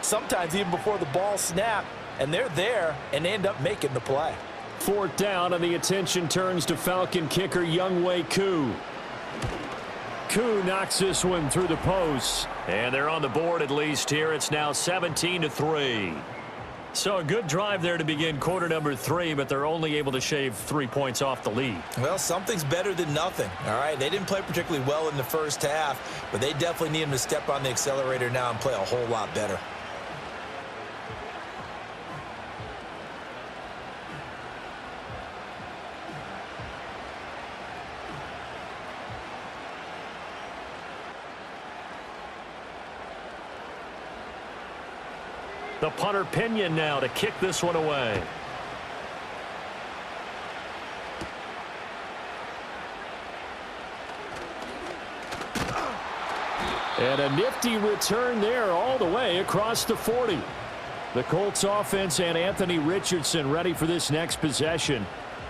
sometimes even before the ball snaps, and they're there and end up making the play. 4th down, and the attention turns to Falcon kicker Younghoe Koo. Koo knocks this one through the post. And they're on the board at least here. It's now 17-3. So a good drive there to begin quarter number 3, but they're only able to shave 3 points off the lead. Well, something's better than nothing, all right? They didn't play particularly well in the first half, but they definitely need him to step on the accelerator now and play a whole lot better. The punter Pinion now to kick this one away. And a nifty return there all the way across the 40. The Colts offense and Anthony Richardson ready for this next possession.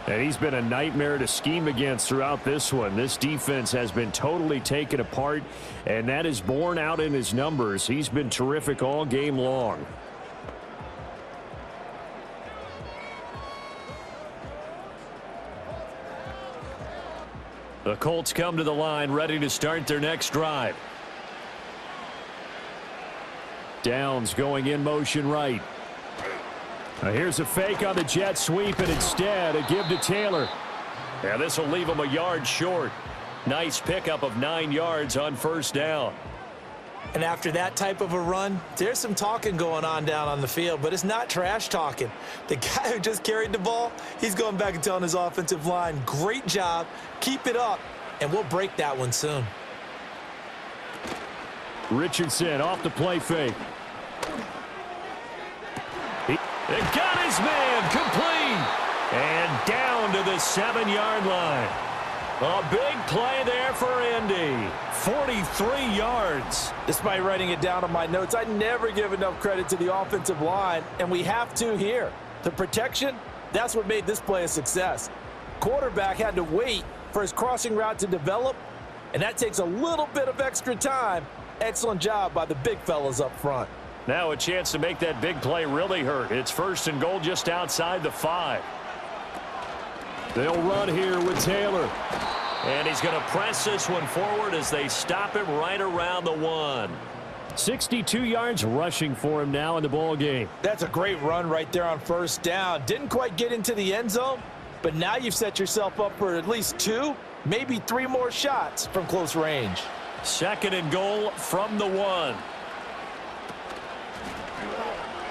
And he's been a nightmare to scheme against throughout this one. This defense has been totally taken apart, and that is borne out in his numbers. He's been terrific all game long. The Colts come to the line ready to start their next drive. Downs going in motion right. Now here's a fake on the jet sweep, and instead a give to Taylor. Yeah, this will leave him a yard short. Nice pickup of 9 yards on 1st down. And after that type of a run, there's some talking going on down on the field, but it's not trash talking. The guy who just carried the ball, he's going back and telling his offensive line, great job, keep it up, and we'll break that one soon. Richardson off the play fake. He got his man complete. And down to the 7-yard line. A big play there for Indy. 43 yards. Despite writing it down on my notes, I never give enough credit to the offensive line, and we have to here. The protection, that's what made this play a success. Quarterback had to wait for his crossing route to develop, and that takes a little bit of extra time. Excellent job by the big fellas up front. Now a chance to make that big play really hurt. It's 1st and goal just outside the 5. They'll run here with Taylor. And he's going to press this one forward as they stop him right around the 1. 62 yards rushing for him now in the ball game. That's a great run right there on 1st down. Didn't quite get into the end zone, but now you've set yourself up for at least 2, maybe 3 more shots from close range. 2nd and goal from the 1.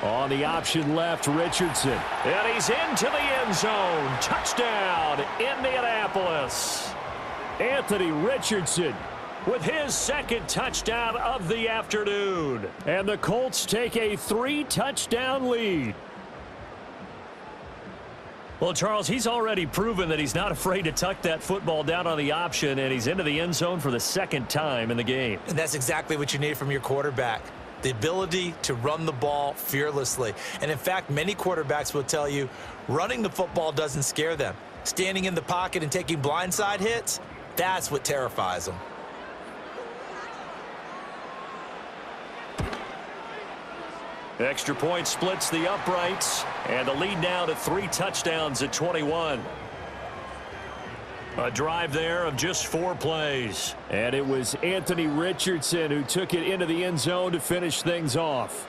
On the option left, Richardson. And he's into the end zone. Touchdown, Indianapolis. Anthony Richardson with his 2nd touchdown of the afternoon. And the Colts take a 3-touchdown lead. Well, Charles, he's already proven that he's not afraid to tuck that football down on the option, and he's into the end zone for the 2nd time in the game. And that's exactly what you need from your quarterback. The ability to run the ball fearlessly. And in fact, many quarterbacks will tell you running the football doesn't scare them. Standing in the pocket and taking blindside hits, that's what terrifies them. Extra point splits the uprights, and the lead now to 3 touchdowns at 21. A drive there of just 4 plays. And it was Anthony Richardson who took it into the end zone to finish things off.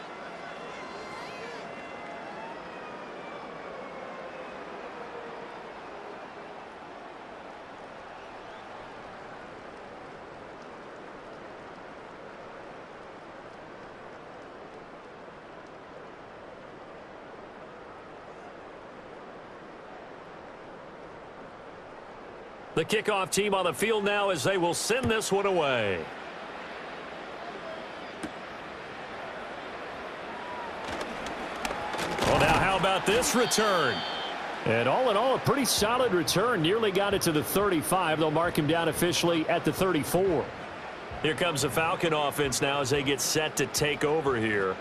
The kickoff team on the field now as they will send this one away. Well, now how about this return? And all in all, a pretty solid return. Nearly got it to the 35. They'll mark him down officially at the 34. Here comes the Falcon offense now as they get set to take over here.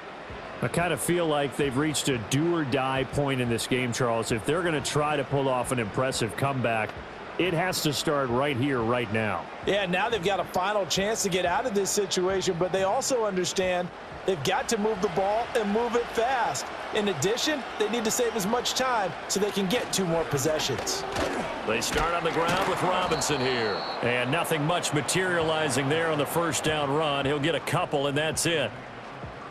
I kind of feel like they've reached a do-or-die point in this game, Charles. If they're going to try to pull off an impressive comeback, it has to start right here, right now. Yeah, now they've got a final chance to get out of this situation, but they also understand they've got to move the ball and move it fast. In addition, they need to save as much time so they can get 2 more possessions. They start on the ground with Robinson here. And nothing much materializing there on the first down run. He'll get a couple, and that's it.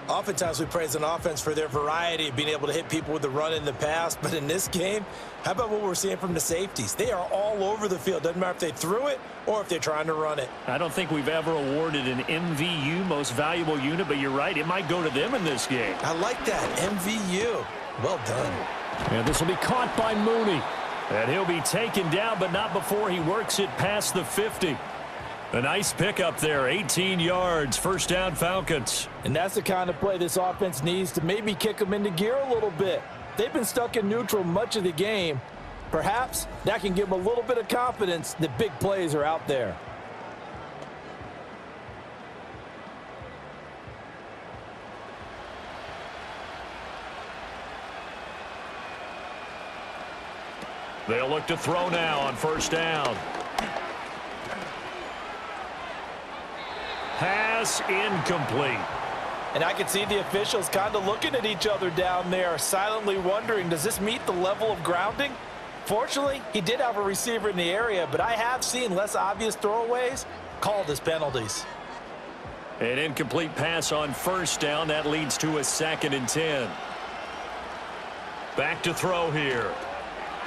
Oftentimes we praise an offense for their variety of being able to hit people with the run in the pass, but in this game, how about what we're seeing from the safeties? They are all over the field. Doesn't matter if they threw it or if they're trying to run it. I don't think we've ever awarded an MVU, most valuable unit, but you're right, it might go to them in this game. I like that, MVU. Well done. And this will be caught by Mooney. And he'll be taken down, but not before he works it past the 50. A nice pickup there, 18 yards, first down Falcons. And that's the kind of play this offense needs to maybe kick them into gear a little bit. They've been stuck in neutral much of the game. Perhaps that can give them a little bit of confidence that big plays are out there. They'll look to throw now on first down. Pass incomplete. And I can see the officials kind of looking at each other down there, silently wondering, does this meet the level of grounding? Fortunately, he did have a receiver in the area, but I have seen less obvious throwaways called as penalties. An incomplete pass on first down. That leads to a 2nd and 10. Back to throw here.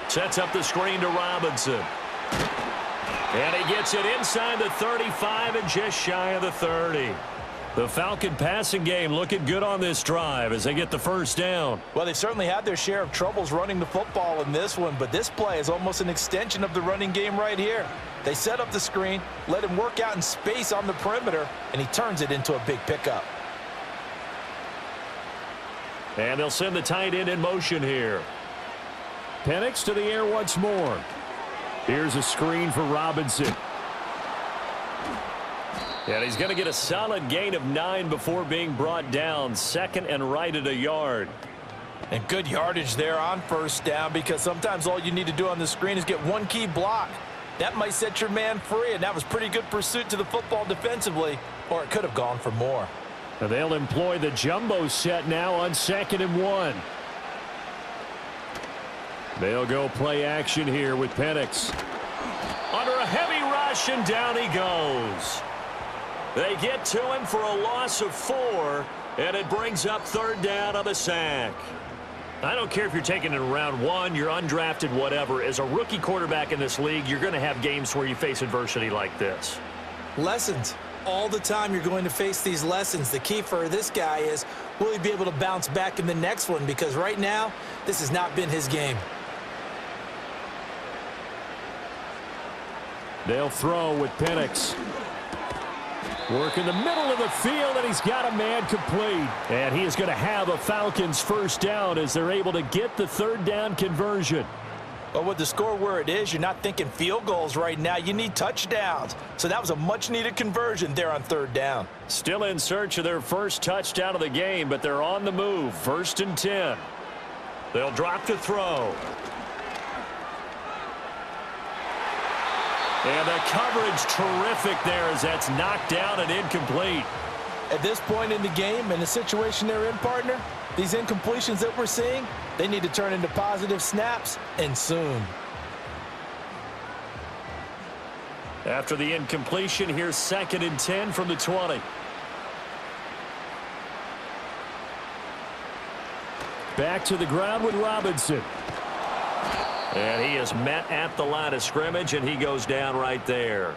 Sets up the screen to Robinson. And he gets it inside the 35 and just shy of the 30. The Falcon passing game looking good on this drive as they get the first down. Well, they certainly had their share of troubles running the football in this one, but this play is almost an extension of the running game right here. They set up the screen, let him work out in space on the perimeter, and he turns it into a big pickup. And they'll send the tight end in motion here. Penix to the air once more. Here's a screen for Robinson. And he's going to get a solid gain of 9 before being brought down. 2nd and right at a yard. And good yardage there on first down, because sometimes all you need to do on the screen is get one key block. That might set your man free, and that was pretty good pursuit to the football defensively, or it could have gone for more. And they'll employ the jumbo set now on 2nd and 1. They'll go play action here with Penix. Under a heavy rush, and down he goes. They get to him for a loss of 4, and it brings up 3rd down on the sack. I don't care if you're taking it in round 1, you're undrafted, whatever. As a rookie quarterback in this league, you're going to have games where you face adversity like this. Lessons. All the time you're going to face these lessons. The key for this guy is, will he be able to bounce back in the next one? Because right now, this has not been his game. They'll throw with Penix. Work in the middle of the field, and he's got a man complete. And he is going to have a Falcons first down as they're able to get the 3rd down conversion. But with the score where it is, you're not thinking field goals right now. You need touchdowns. So that was a much-needed conversion there on 3rd down. Still in search of their first touchdown of the game, but they're on the move. 1st and 10. They'll drop to throw. And the coverage terrific there as that's knocked down and incomplete. At this point in the game, in the situation they're in, partner, these incompletions that we're seeing, they need to turn into positive snaps, and soon. After the incompletion, here's 2nd and 10 from the 20. Back to the ground with Robinson. And he is met at the line of scrimmage, and he goes down right there.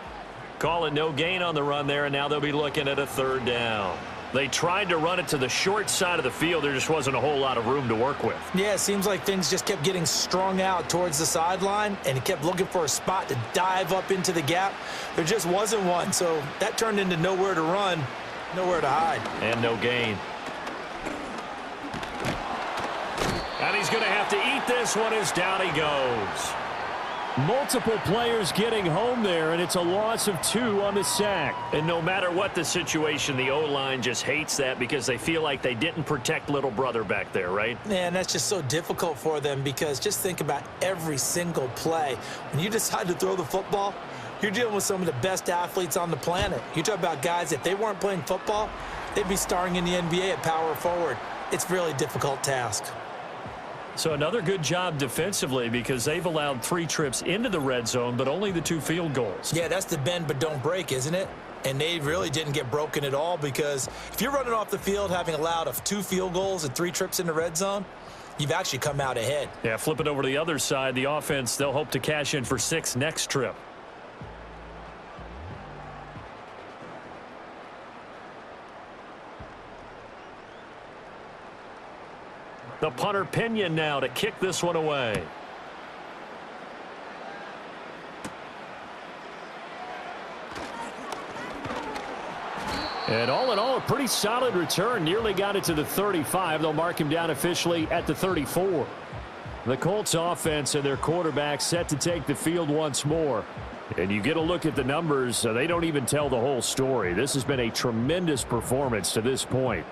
Calling no gain on the run there, and now they'll be looking at a 3rd down. They tried to run it to the short side of the field. There just wasn't a whole lot of room to work with. Yeah, it seems like things just kept getting strung out towards the sideline, and he kept looking for a spot to dive up into the gap. There just wasn't one, so that turned into nowhere to run, nowhere to hide. And no gain. And he's going to have to eat this one as down he goes. Multiple players getting home there, and it's a loss of 2 on the sack. And no matter what the situation, the O-line just hates that because they feel like they didn't protect little brother back there, right? Man, that's just so difficult for them because just think about every single play. When you decide to throw the football, you're dealing with some of the best athletes on the planet. You talk about guys, if they weren't playing football, they'd be starring in the NBA at power forward. It's a really difficult task. So another good job defensively because they've allowed 3 trips into the red zone, but only the 2 field goals. Yeah, that's the bend but don't break, isn't it? And they really didn't get broken at all because if you're running off the field having allowed 2 field goals and 3 trips in the red zone, you've actually come out ahead. Yeah, flip it over to the other side. The offense, they'll hope to cash in for 6 next trip. The punter Pinion now to kick this one away. And all in all, a pretty solid return. Nearly got it to the 35. They'll mark him down officially at the 34. The Colts offense and their quarterback set to take the field once more. And you get a look at the numbers, they don't even tell the whole story. This has been a tremendous performance to this point.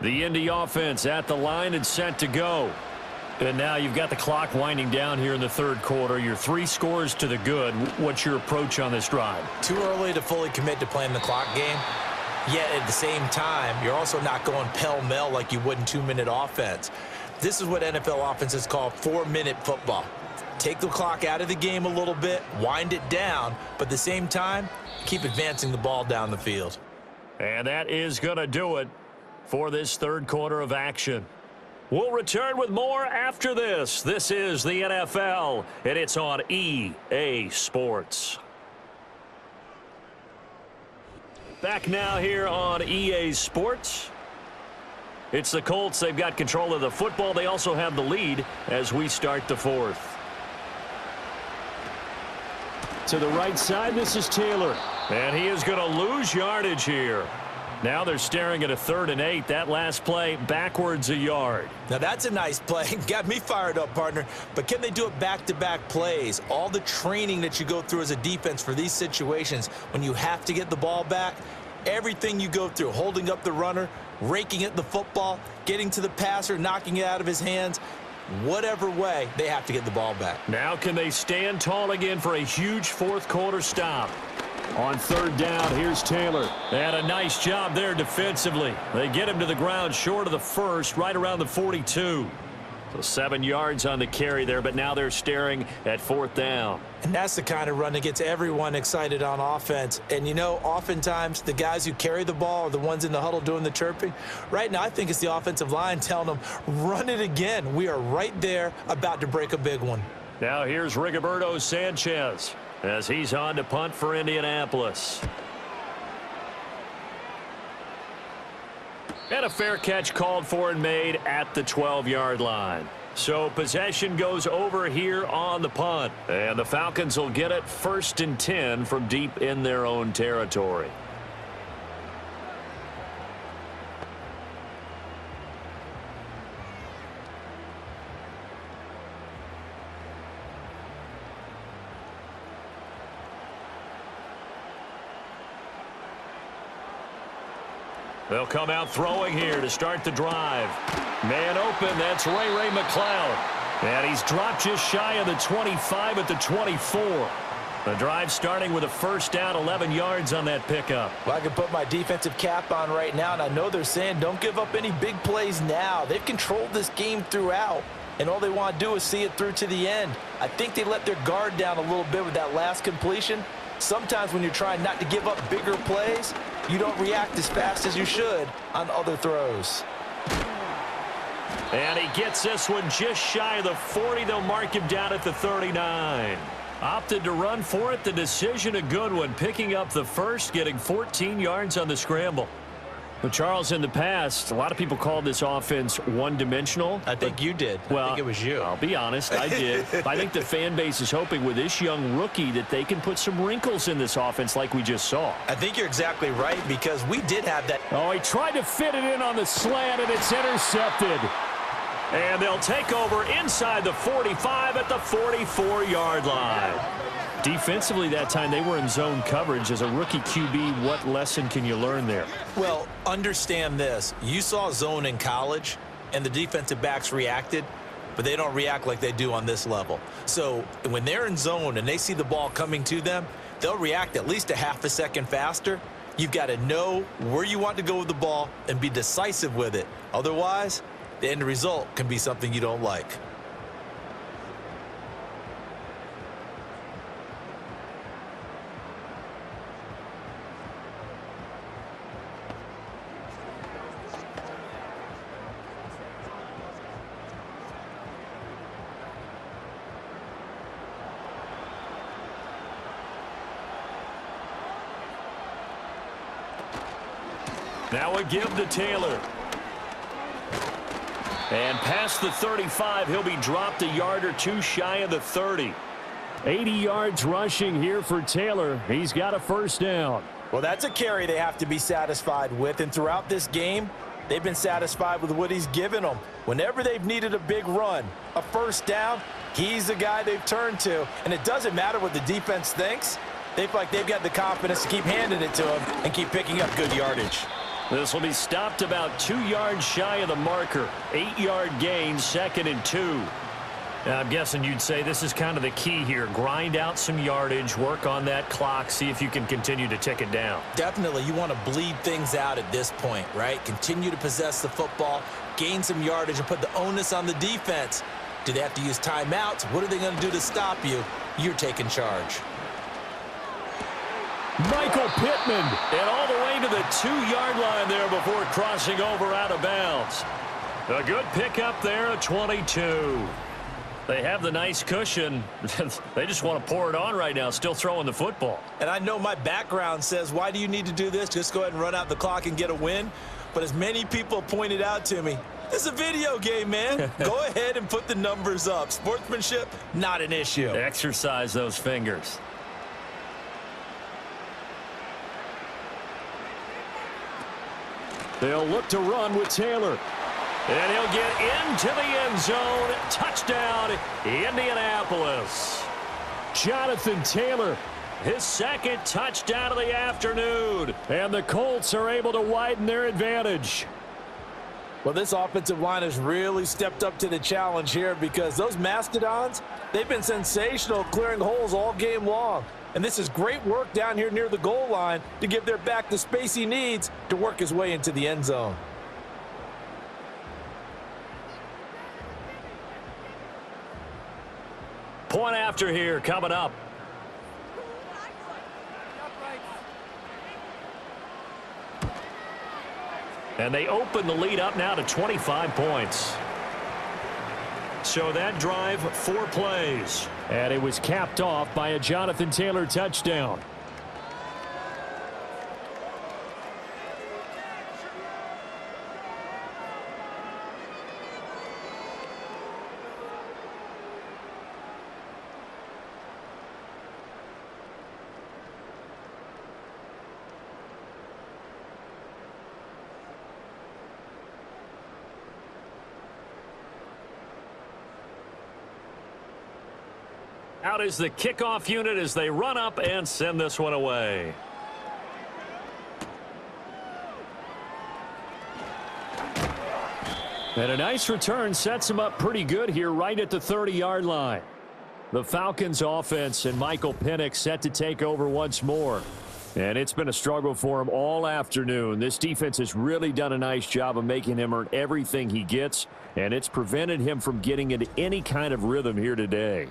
The Indy offense at the line and set to go. And now you've got the clock winding down here in the 3rd quarter. Your 3 scores to the good. What's your approach on this drive? Too early to fully commit to playing the clock game. Yet at the same time, you're also not going pell-mell like you would in 2-minute offense. This is what NFL offenses call 4-minute football. Take the clock out of the game a little bit, wind it down, but at the same time, keep advancing the ball down the field. And that is going to do it for this 3rd quarter of action. We'll return with more after this. This is the NFL, and it's on EA Sports. Back now here on EA Sports. It's the Colts. They've got control of the football. They also have the lead as we start the 4th. To the right side, this is Taylor. And he is going to lose yardage here. Now they're staring at a 3rd and 8. That last play backwards a yard. Now that's a nice play. Got me fired up, partner. But can they do it back-to-back plays? All the training that you go through as a defense for these situations when you have to get the ball back, everything you go through, holding up the runner, raking at the football, getting to the passer, knocking it out of his hands, whatever way, they have to get the ball back. Now can they stand tall again for a huge 4th quarter stop? On 3rd down, here's Taylor. They had a nice job there defensively. They get him to the ground short of the 1st, right around the 42. So 7 yards on the carry there, but now they're staring at 4th down. And that's the kind of run that gets everyone excited on offense. And, you know, oftentimes the guys who carry the ball are the ones in the huddle doing the chirping. Right now, I think it's the offensive line telling them, run it again. We are right there about to break a big one. Now here's Rigoberto Sanchez as he's on to punt for Indianapolis. And a fair catch called for and made at the 12-yard line. So possession goes over here on the punt. And the Falcons will get it 1st and 10 from deep in their own territory. They'll come out throwing here to start the drive. Man open, that's Ray McCloud. And he's dropped just shy of the 25 at the 24. The drive starting with a first down, 11 yards on that pickup. Well, I can put my defensive cap on right now, and I know they're saying don't give up any big plays now. They've controlled this game throughout, and all they want to do is see it through to the end. I think they let their guard down a little bit with that last completion. Sometimes when you're trying not to give up bigger plays, you don't react as fast as you should on other throws. And he gets this one just shy of the 40. They'll mark him down at the 39. Opted to run for it. The decision a good one. Picking up the first, getting 14 yards on the scramble. But Charles, in the past, a lot of people called this offense one-dimensional. I think you did. Well, I think it was you. I'll be honest, I did. I think the fan base is hoping with this young rookie that they can put some wrinkles in this offense like we just saw. I think you're exactly right because we did have that. Oh, he tried to fit it in on the slant, and it's intercepted. And they'll take over inside the 45 at the 44-yard line. Defensively that time, they were in zone coverage. As a rookie QB, what lesson can you learn there? Well, understand this. You saw zone in college, and the defensive backs reacted, but they don't react like they do on this level. So when they're in zone and they see the ball coming to them, they'll react at least a half a second faster. You've got to know where you want to go with the ball and be decisive with it. Otherwise, the end result can be something you don't like. Now a give to Taylor. And past the 35, he'll be dropped a yard or two shy of the 30. 80 yards rushing here for Taylor. He's got a first down. Well, that's a carry they have to be satisfied with, and throughout this game, they've been satisfied with what he's given them. Whenever they've needed a big run, a first down, he's the guy they've turned to, and it doesn't matter what the defense thinks. They feel like they've got the confidence to keep handing it to him and keep picking up good yardage. This will be stopped about 2 yards shy of the marker. 8-yard gain, 2nd and 2. Now, I'm guessing you'd say this is kind of the key here. Grind out some yardage, work on that clock, see if you can continue to tick it down. Definitely, you want to bleed things out at this point, right? Continue to possess the football, gain some yardage, and put the onus on the defense. Do they have to use timeouts? What are they going to do to stop you? You're taking charge. Michael Pittman. And all the way to the 2-yard line there before crossing over out of bounds. A good pickup there at 22. They have the nice cushion. They just want to pour it on right now, still throwing the football. And I know my background says, why do you need to do this? Just go ahead and run out the clock and get a win. But as many people pointed out to me, it's a video game, man. Go ahead and put the numbers up. Sportsmanship, not an issue. Exercise those fingers. They'll look to run with Taylor. And he'll get into the end zone. Touchdown, Indianapolis. Jonathan Taylor, His second touchdown of the afternoon. and the Colts are able to widen their advantage. Well, this offensive line has really stepped up to the challenge here because those Mastodons, they've been sensational clearing holes all game long. And this is great work down here near the goal line to give their back the space he needs to work his way into the end zone. Point after here coming up. And they open the lead up now to 25 points. So that drive, 4 plays. And it was capped off by a Jonathan Taylor touchdown. Out is the kickoff unit as they run up and send this one away. And a nice return sets him up pretty good here right at the 30-yard line. The Falcons offense and Michael Penix set to take over once more. And it's been a struggle for him all afternoon. This defense has really done a nice job of making him earn everything he gets, and it's prevented him from getting into any kind of rhythm here today.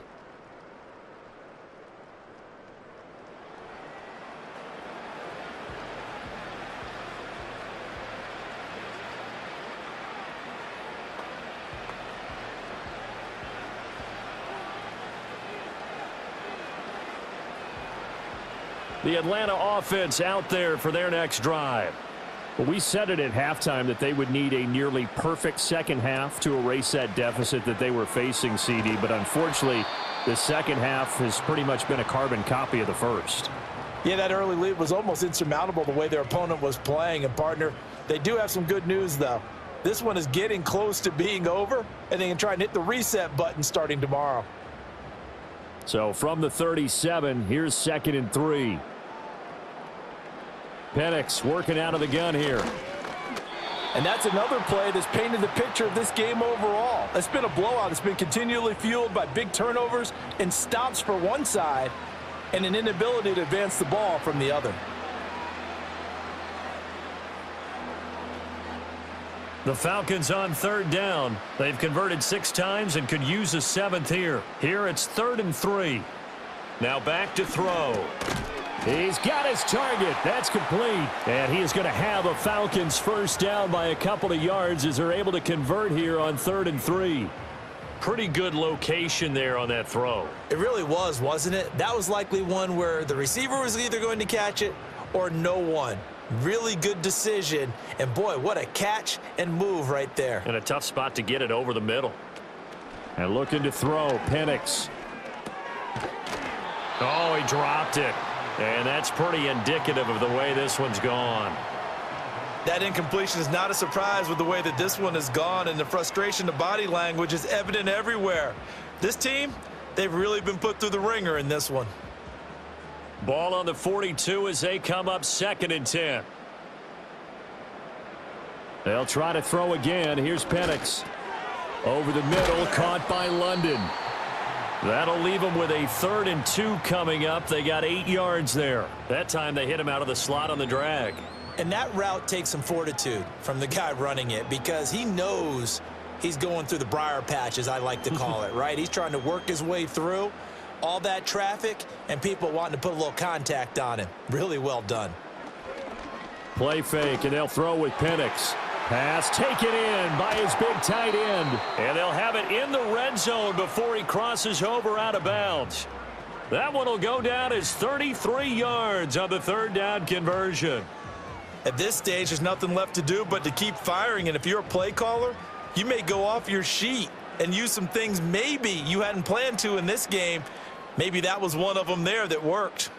The Atlanta offense out there for their next drive. Well, we said it at halftime that they would need a nearly perfect second half to erase that deficit that they were facing, CD. But unfortunately, the second half has pretty much been a carbon copy of the first. Yeah, that early lead was almost insurmountable the way their opponent was playing. And, partner, they do have some good news, though. This one is getting close to being over, and they can try and hit the reset button starting tomorrow. So from the 37, here's 2nd and 3. Penix working out of the gun here. And that's another play that's painted the picture of this game overall. It's been a blowout. It's been continually fueled by big turnovers and stops for one side and an inability to advance the ball from the other. The Falcons on 3rd down. They've converted 6 times and could use a 7th here. Here it's 3rd and 3. Now back to throw. He's got his target. That's complete. And he is going to have a Falcons first down by a couple of yards as they're able to convert here on 3rd and 3. Pretty good location there on that throw. It really was, wasn't it? That was likely one where the receiver was either going to catch it or no one. Really good decision. And, boy, what a catch and move right there. And a tough spot to get it over the middle. And looking to throw, Penix. Oh, he dropped it. And that's pretty indicative of the way this one's gone. That incompletion is not a surprise with the way that this one has gone, and the frustration, the body language is evident everywhere. This team, they've really been put through the ringer in this one. Ball on the 42 as they come up 2nd and 10. They'll try to throw again. Here's Penix. Over the middle, caught by London. That'll leave them with a 3rd and 2 coming up. They got 8 yards there. That time they hit him out of the slot on the drag. And that route takes some fortitude from the guy running it because he knows he's going through the briar patch, as I like to call it, right? He's trying to work his way through all that traffic and people wanting to put a little contact on him. Really well done. Play fake, and they'll throw with Penix. Pass taken in by his big tight end. And they'll have it in the red zone before he crosses over out of bounds. That one will go down as 33 yards on the 3rd down conversion. At this stage, there's nothing left to do but to keep firing. And if you're a play caller, you may go off your sheet and use some things maybe you hadn't planned to in this game. Maybe that was one of them there that worked.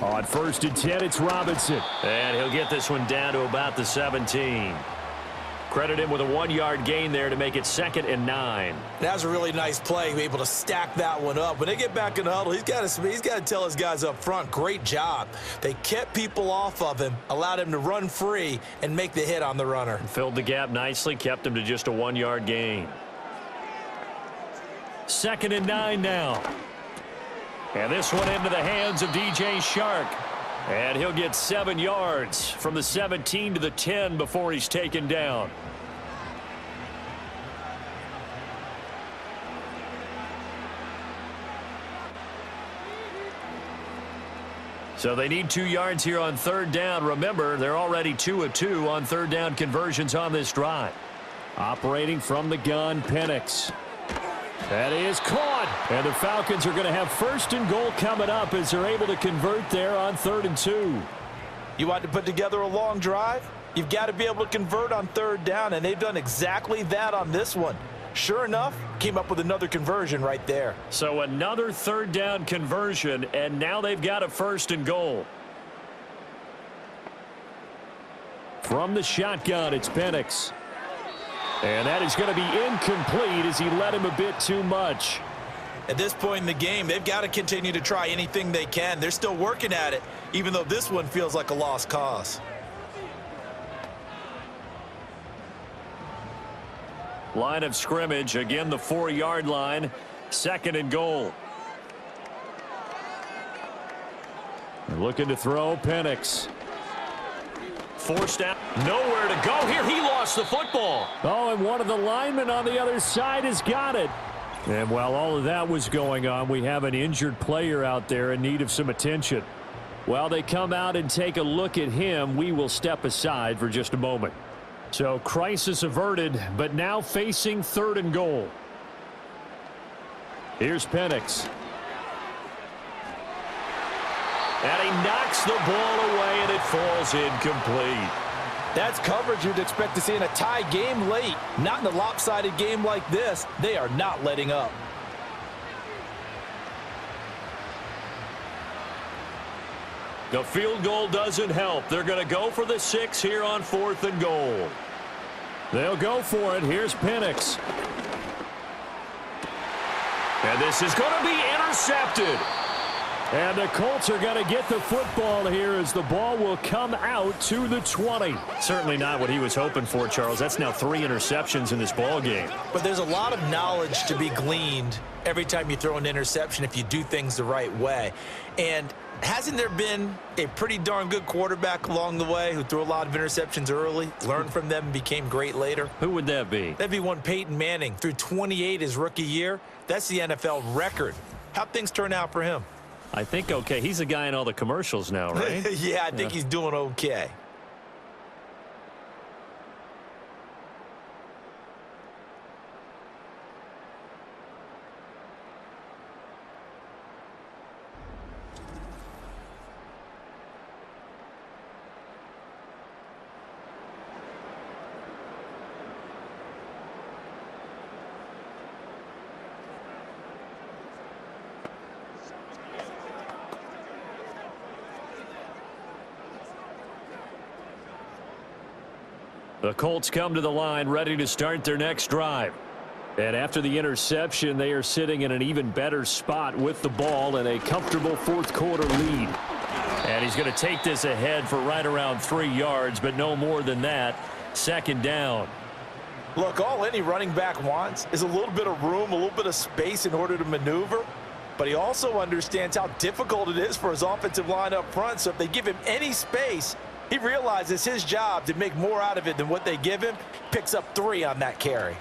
On 1st and 10, it's Robinson. And he'll get this one down to about the 17. Credit him with a 1-yard gain there to make it 2nd and 9. That was a really nice play, able to stack that one up. When they get back in the huddle, he's got to tell his guys up front, great job. They kept people off of him, allowed him to run free and make the hit on the runner. Filled the gap nicely, kept him to just a 1-yard gain. 2nd and 9 now. And this one into the hands of DJ Shark. And he'll get 7 yards from the 17 to the 10 before he's taken down. So they need 2 yards here on 3rd down. Remember, they're already 2 of 2 on 3rd down conversions on this drive. Operating from the gun, Penix. That is caught. And the Falcons are going to have 1st and goal coming up as they're able to convert there on 3rd and 2. You want to put together a long drive? You've got to be able to convert on 3rd down, and they've done exactly that on this one. Sure enough, came up with another conversion right there. So another 3rd down conversion, and now they've got a 1st and goal. From the shotgun, it's Penix. And that is going to be incomplete as he led him a bit too much. At this point in the game, they've got to continue to try anything they can. They're still working at it, even though this one feels like a lost cause. Line of scrimmage, again the 4-yard line, 2nd and goal. Looking to throw, Penix. Forced out, nowhere to go here. He lost the football. Oh, and one of the linemen on the other side has got it. And while all of that was going on, we have an injured player out there in need of some attention. While they come out and take a look at him, we will step aside for just a moment. So crisis averted, but now facing 3rd and goal. Here's Penix. And he knocks the ball away, and it falls incomplete. That's coverage you'd expect to see in a tie game late. Not in a lopsided game like this. They are not letting up. The field goal doesn't help. They're going to go for the 6 here on 4th and goal. They'll go for it. Here's Penix. And this is going to be intercepted. And the Colts are going to get the football here as the ball will come out to the 20. Certainly not what he was hoping for, Charles. That's now 3 interceptions in this ball game. But there's a lot of knowledge to be gleaned every time you throw an interception if you do things the right way. And hasn't there been a pretty darn good quarterback along the way who threw a lot of interceptions early, learned from them, and became great later? Who would that be? That'd be one Peyton Manning. Threw 28 his rookie year. That's the NFL record. How'd things turn out for him? I think okay. He's a guy in all the commercials now, right? Yeah, I think he's doing okay. The Colts come to the line ready to start their next drive. And after the interception, they are sitting in an even better spot with the ball and a comfortable 4th quarter lead. And he's going to take this ahead for right around 3 yards, but no more than that. 2nd down. Look, all any running back wants is a little bit of room, a little bit of space in order to maneuver. But he also understands how difficult it is for his offensive line up front. So if they give him any space, he realizes his job to make more out of it than what they give him. Picks up 3 on that carry.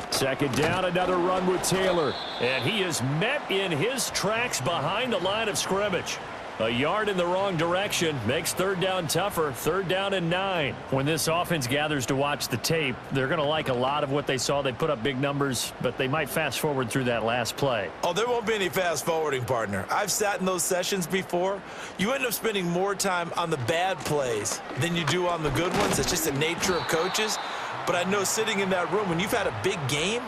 2nd down, another run with Taylor. And he is met in his tracks behind the line of scrimmage. A yard in the wrong direction makes 3rd down tougher. 3rd down and 9. When this offense gathers to watch the tape, they're going to like a lot of what they saw. They put up big numbers, but they might fast forward through that last play. Oh, there won't be any fast forwarding, partner. I've sat in those sessions before. You end up spending more time on the bad plays than you do on the good ones. It's just the nature of coaches. But I know sitting in that room, when you've had a big game,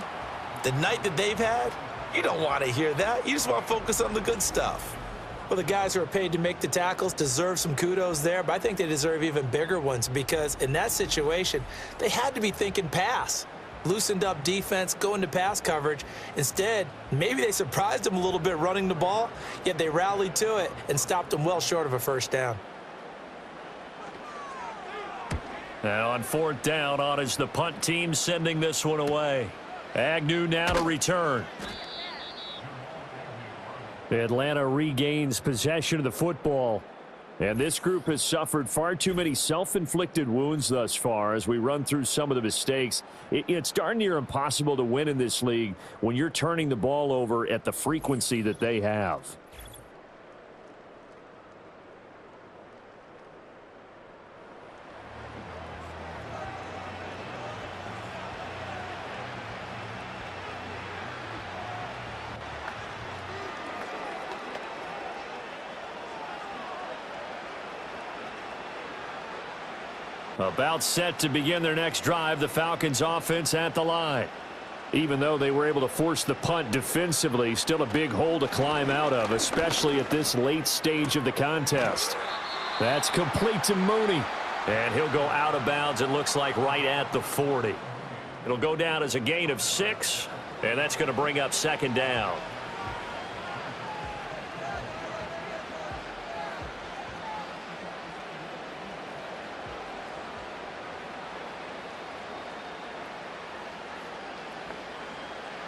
the night that they've had, you don't want to hear that. You just want to focus on the good stuff. Well, the guys who are paid to make the tackles deserve some kudos there, but I think they deserve even bigger ones because in that situation, they had to be thinking pass. Loosened up defense, go into pass coverage. Instead, maybe they surprised them a little bit running the ball, yet they rallied to it and stopped them well short of a 1st down. Now on 4th down, on is the punt team sending this one away. Agnew now to return. Atlanta regains possession of the football. And this group has suffered far too many self-inflicted wounds thus far as we run through some of the mistakes. It's darn near impossible to win in this league when you're turning the ball over at the frequency that they have. About set to begin their next drive, the Falcons offense at the line. Even though they were able to force the punt defensively, still a big hole to climb out of, especially at this late stage of the contest. That's complete to Mooney. And he'll go out of bounds, it looks like, right at the 40. It'll go down as a gain of 6, and that's going to bring up 2nd down.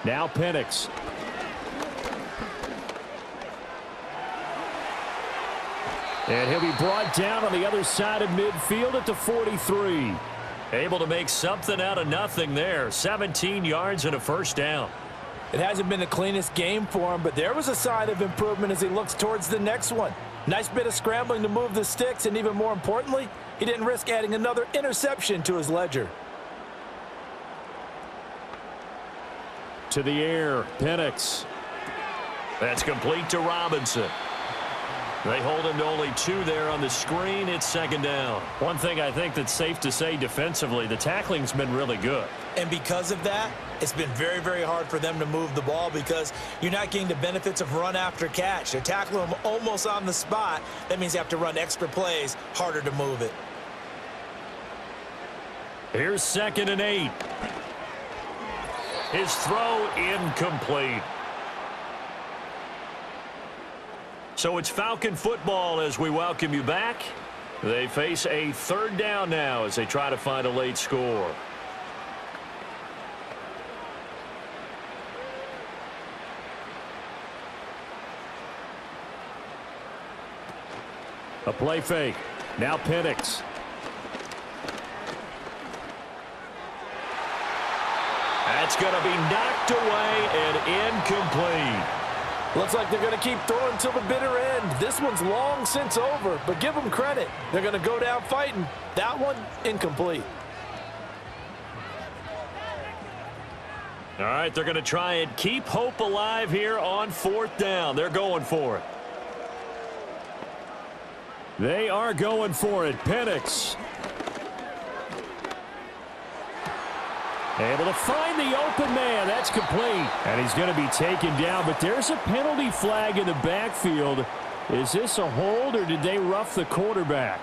Now Penix. And he'll be brought down on the other side of midfield at the 43. Able to make something out of nothing there. 17 yards and a first down. It hasn't been the cleanest game for him, but there was a sign of improvement as he looks towards the next one. Nice bit of scrambling to move the sticks, and even more importantly, he didn't risk adding another interception to his ledger. To the air, Penix. That's complete to Robinson. They hold him to only 2 there on the screen. It's second down. One thing I think that's safe to say defensively, the tackling's been really good. And because of that, it's been very, very hard for them to move the ball because you're not getting the benefits of run after catch. They're tackling them almost on the spot. That means you have to run extra plays, harder to move it. Here's 2nd and 8. His throw incomplete. So it's Falcon football as we welcome you back. They face a 3rd down now as they try to find a late score. A play fake. Now Penix. That's going to be knocked away and incomplete. Looks like they're going to keep throwing till the bitter end. This one's long since over, but give them credit. They're going to go down fighting. That one, incomplete. All right, they're going to try and keep hope alive here on 4th down. They're going for it. They are going for it. Penix. Able to find the open man. That's complete. And he's going to be taken down, but there's a penalty flag in the backfield. Is this a hold, or did they rough the quarterback?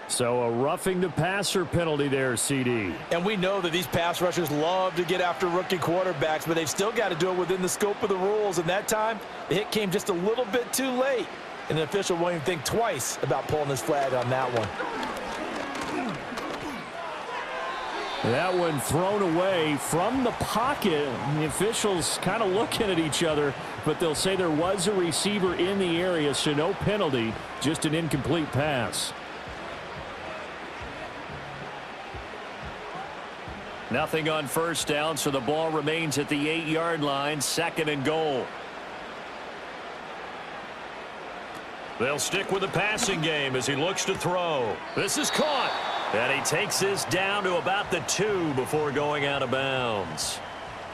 So a roughing the passer penalty there, CD. And we know that these pass rushers love to get after rookie quarterbacks, but they've still got to do it within the scope of the rules. And that time, the hit came just a little bit too late. And the official won't even think twice about pulling his flag on that one. That one thrown away from the pocket. The officials kind of looking at each other, but they'll say there was a receiver in the area, so no penalty, just an incomplete pass. Nothing on 1st down, so the ball remains at the 8-yard line, 2nd and goal. They'll stick with the passing game as he looks to throw. This is caught. And he takes this down to about the 2 before going out of bounds.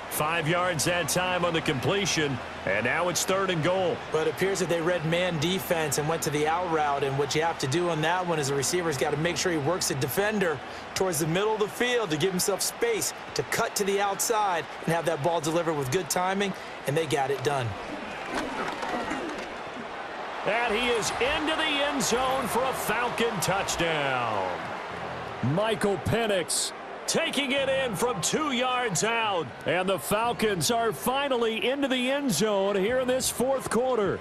5 yards that time on the completion, and now it's 3rd and goal. But it appears that they read man defense and went to the out route, and what you have to do on that one is the receiver's got to make sure he works the defender towards the middle of the field to give himself space to cut to the outside and have that ball delivered with good timing, and they got it done. And he is into the end zone for a Falcon touchdown. Michael Penix taking it in from 2 yards out. And the Falcons are finally into the end zone here in this 4th quarter.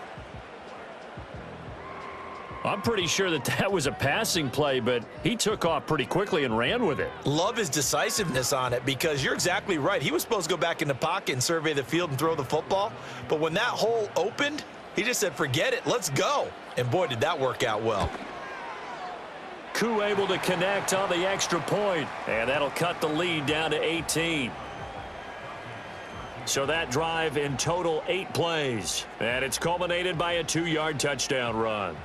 I'm pretty sure that was a passing play, but he took off pretty quickly and ran with it. Love his decisiveness on it because you're exactly right. He was supposed to go back in the pocket and survey the field and throw the football. But when that hole opened, he just said, forget it, let's go. And boy, did that work out well. Koo able to connect on the extra point, and that'll cut the lead down to 18. So that drive in total 8 plays, and it's culminated by a 2-yard touchdown run.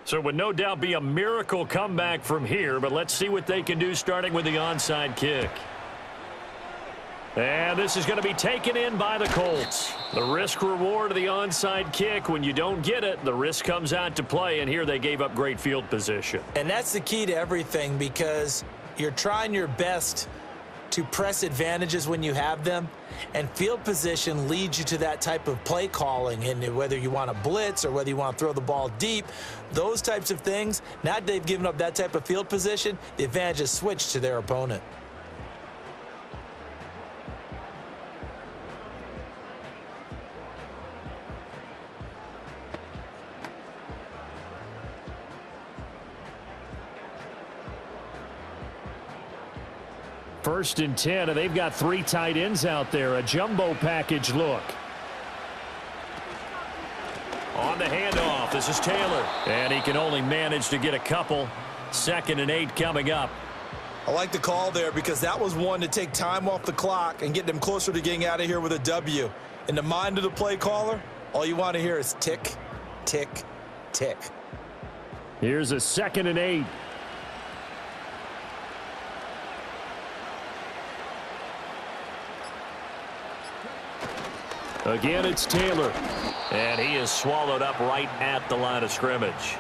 So it would no doubt be a miracle comeback from here, but let's see what they can do starting with the onside kick. And this is going to be taken in by the Colts. The risk reward of the onside kick, when you don't get it, the risk comes out to play, and here they gave up great field position. And that's the key to everything because you're trying your best to press advantages when you have them, and field position leads you to that type of play calling, and whether you want to blitz or whether you want to throw the ball deep, those types of things, now that they've given up that type of field position, the advantage is switched to their opponent. First and 10, and they've got 3 tight ends out there. A jumbo package look. On the handoff, this is Taylor. And he can only manage to get a couple. 2nd and 8 coming up. I like the call there because that was one to take time off the clock and get them closer to getting out of here with a W. In the mind of the play caller, all you want to hear is tick, tick, tick. Here's a 2nd and 8. Again, it's Taylor. And he is swallowed up right at the line of scrimmage.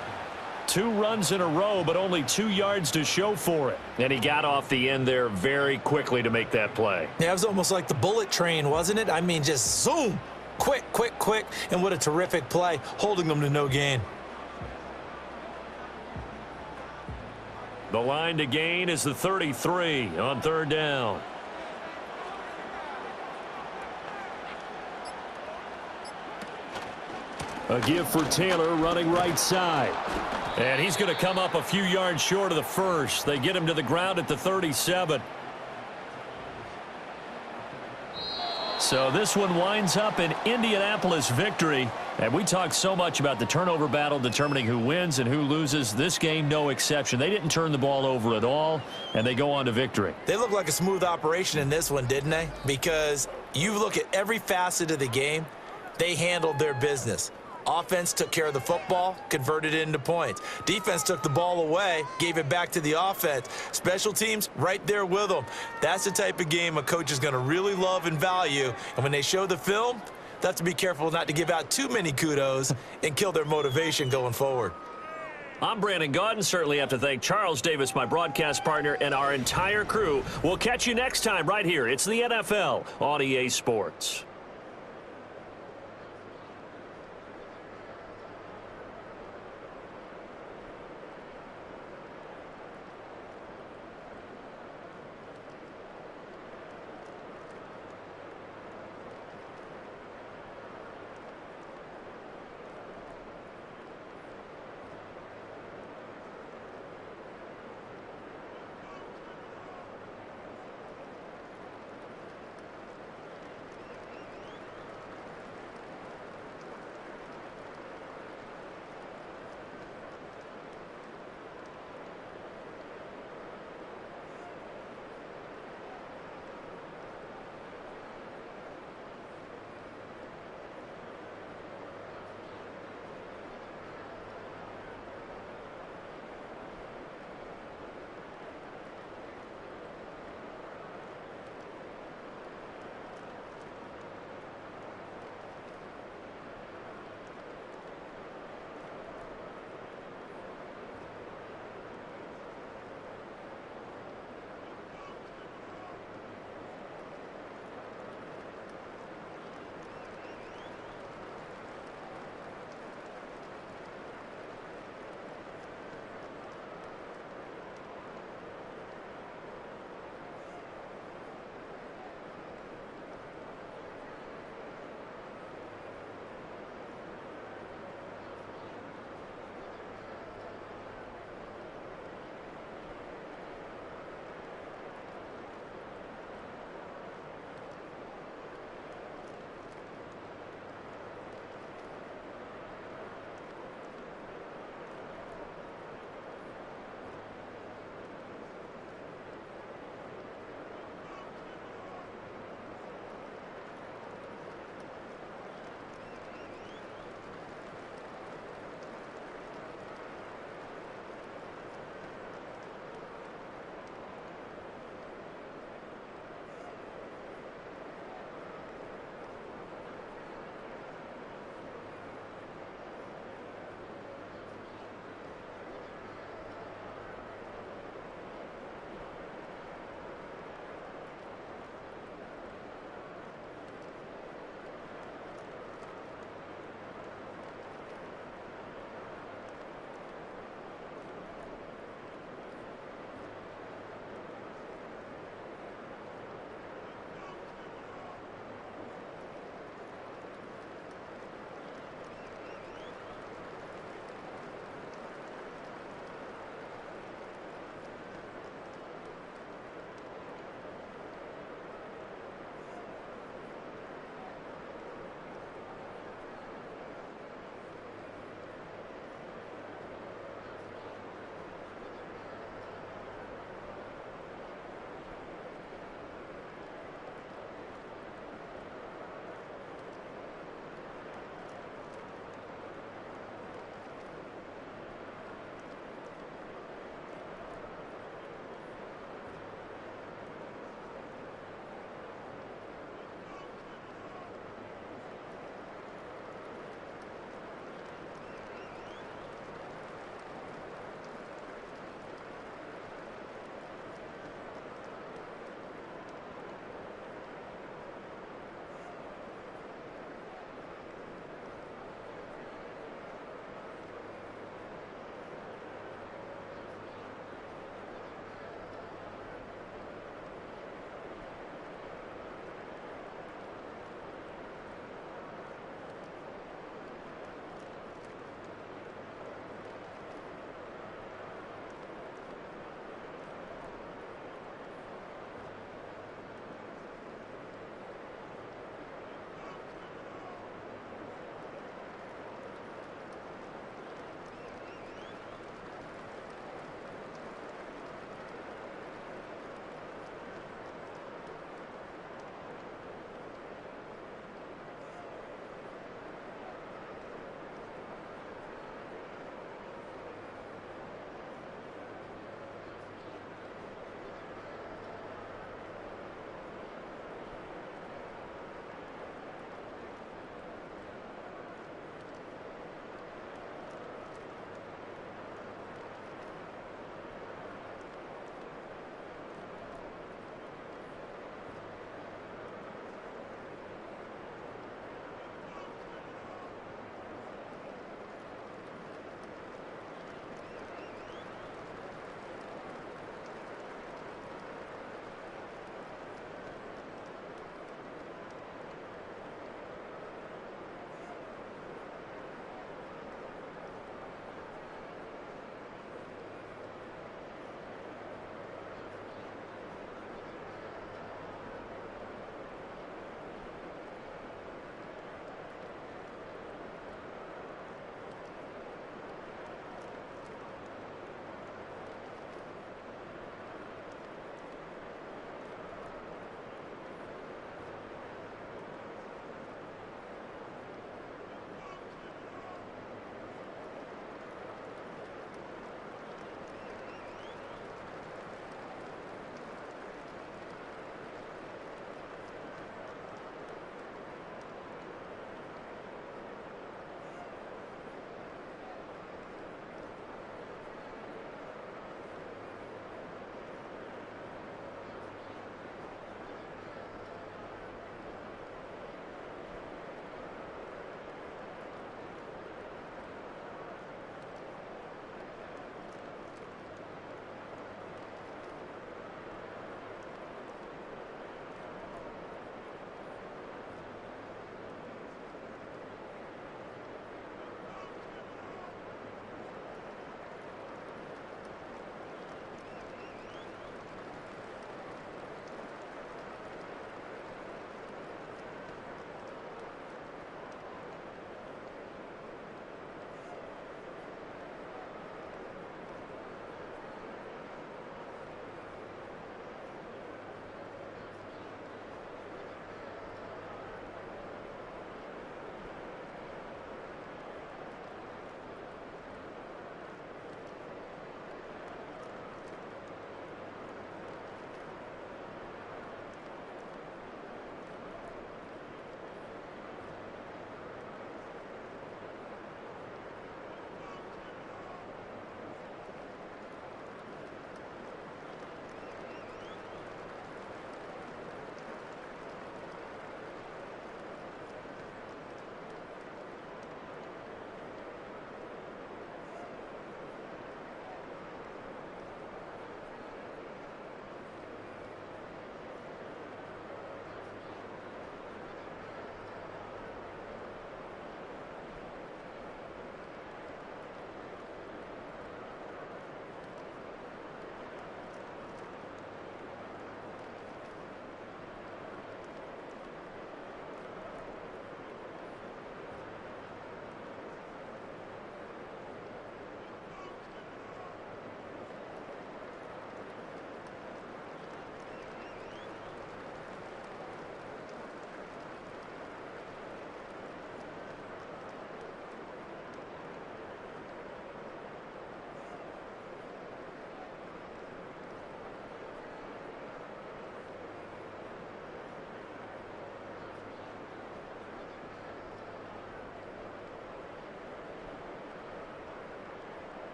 2 runs in a row, but only 2 yards to show for it. And he got off the end there very quickly to make that play. Yeah, it was almost like the bullet train, wasn't it? I mean, just zoom. Quick, quick, quick. And what a terrific play, holding them to no gain. The line to gain is the 33 on 3rd down. A give for Taylor running right side. And he's going to come up a few yards short of the first. They get him to the ground at the 37. So this one winds up an Indianapolis victory. And we talked so much about the turnover battle determining who wins and who loses. This game, no exception. They didn't turn the ball over at all, and they go on to victory. They look like a smooth operation in this one, didn't they? Because you look at every facet of the game, they handled their business. Offense took care of the football, converted it into points. Defense took the ball away, gave it back to the offense. Special teams, right there with them. That's the type of game a coach is going to really love and value. And when they show the film, they have to be careful not to give out too many kudos and kill their motivation going forward. I'm Brandon Gaudin. Certainly have to thank Charles Davis, my broadcast partner, and our entire crew. We'll catch you next time right here. It's the NFL on EA Sports.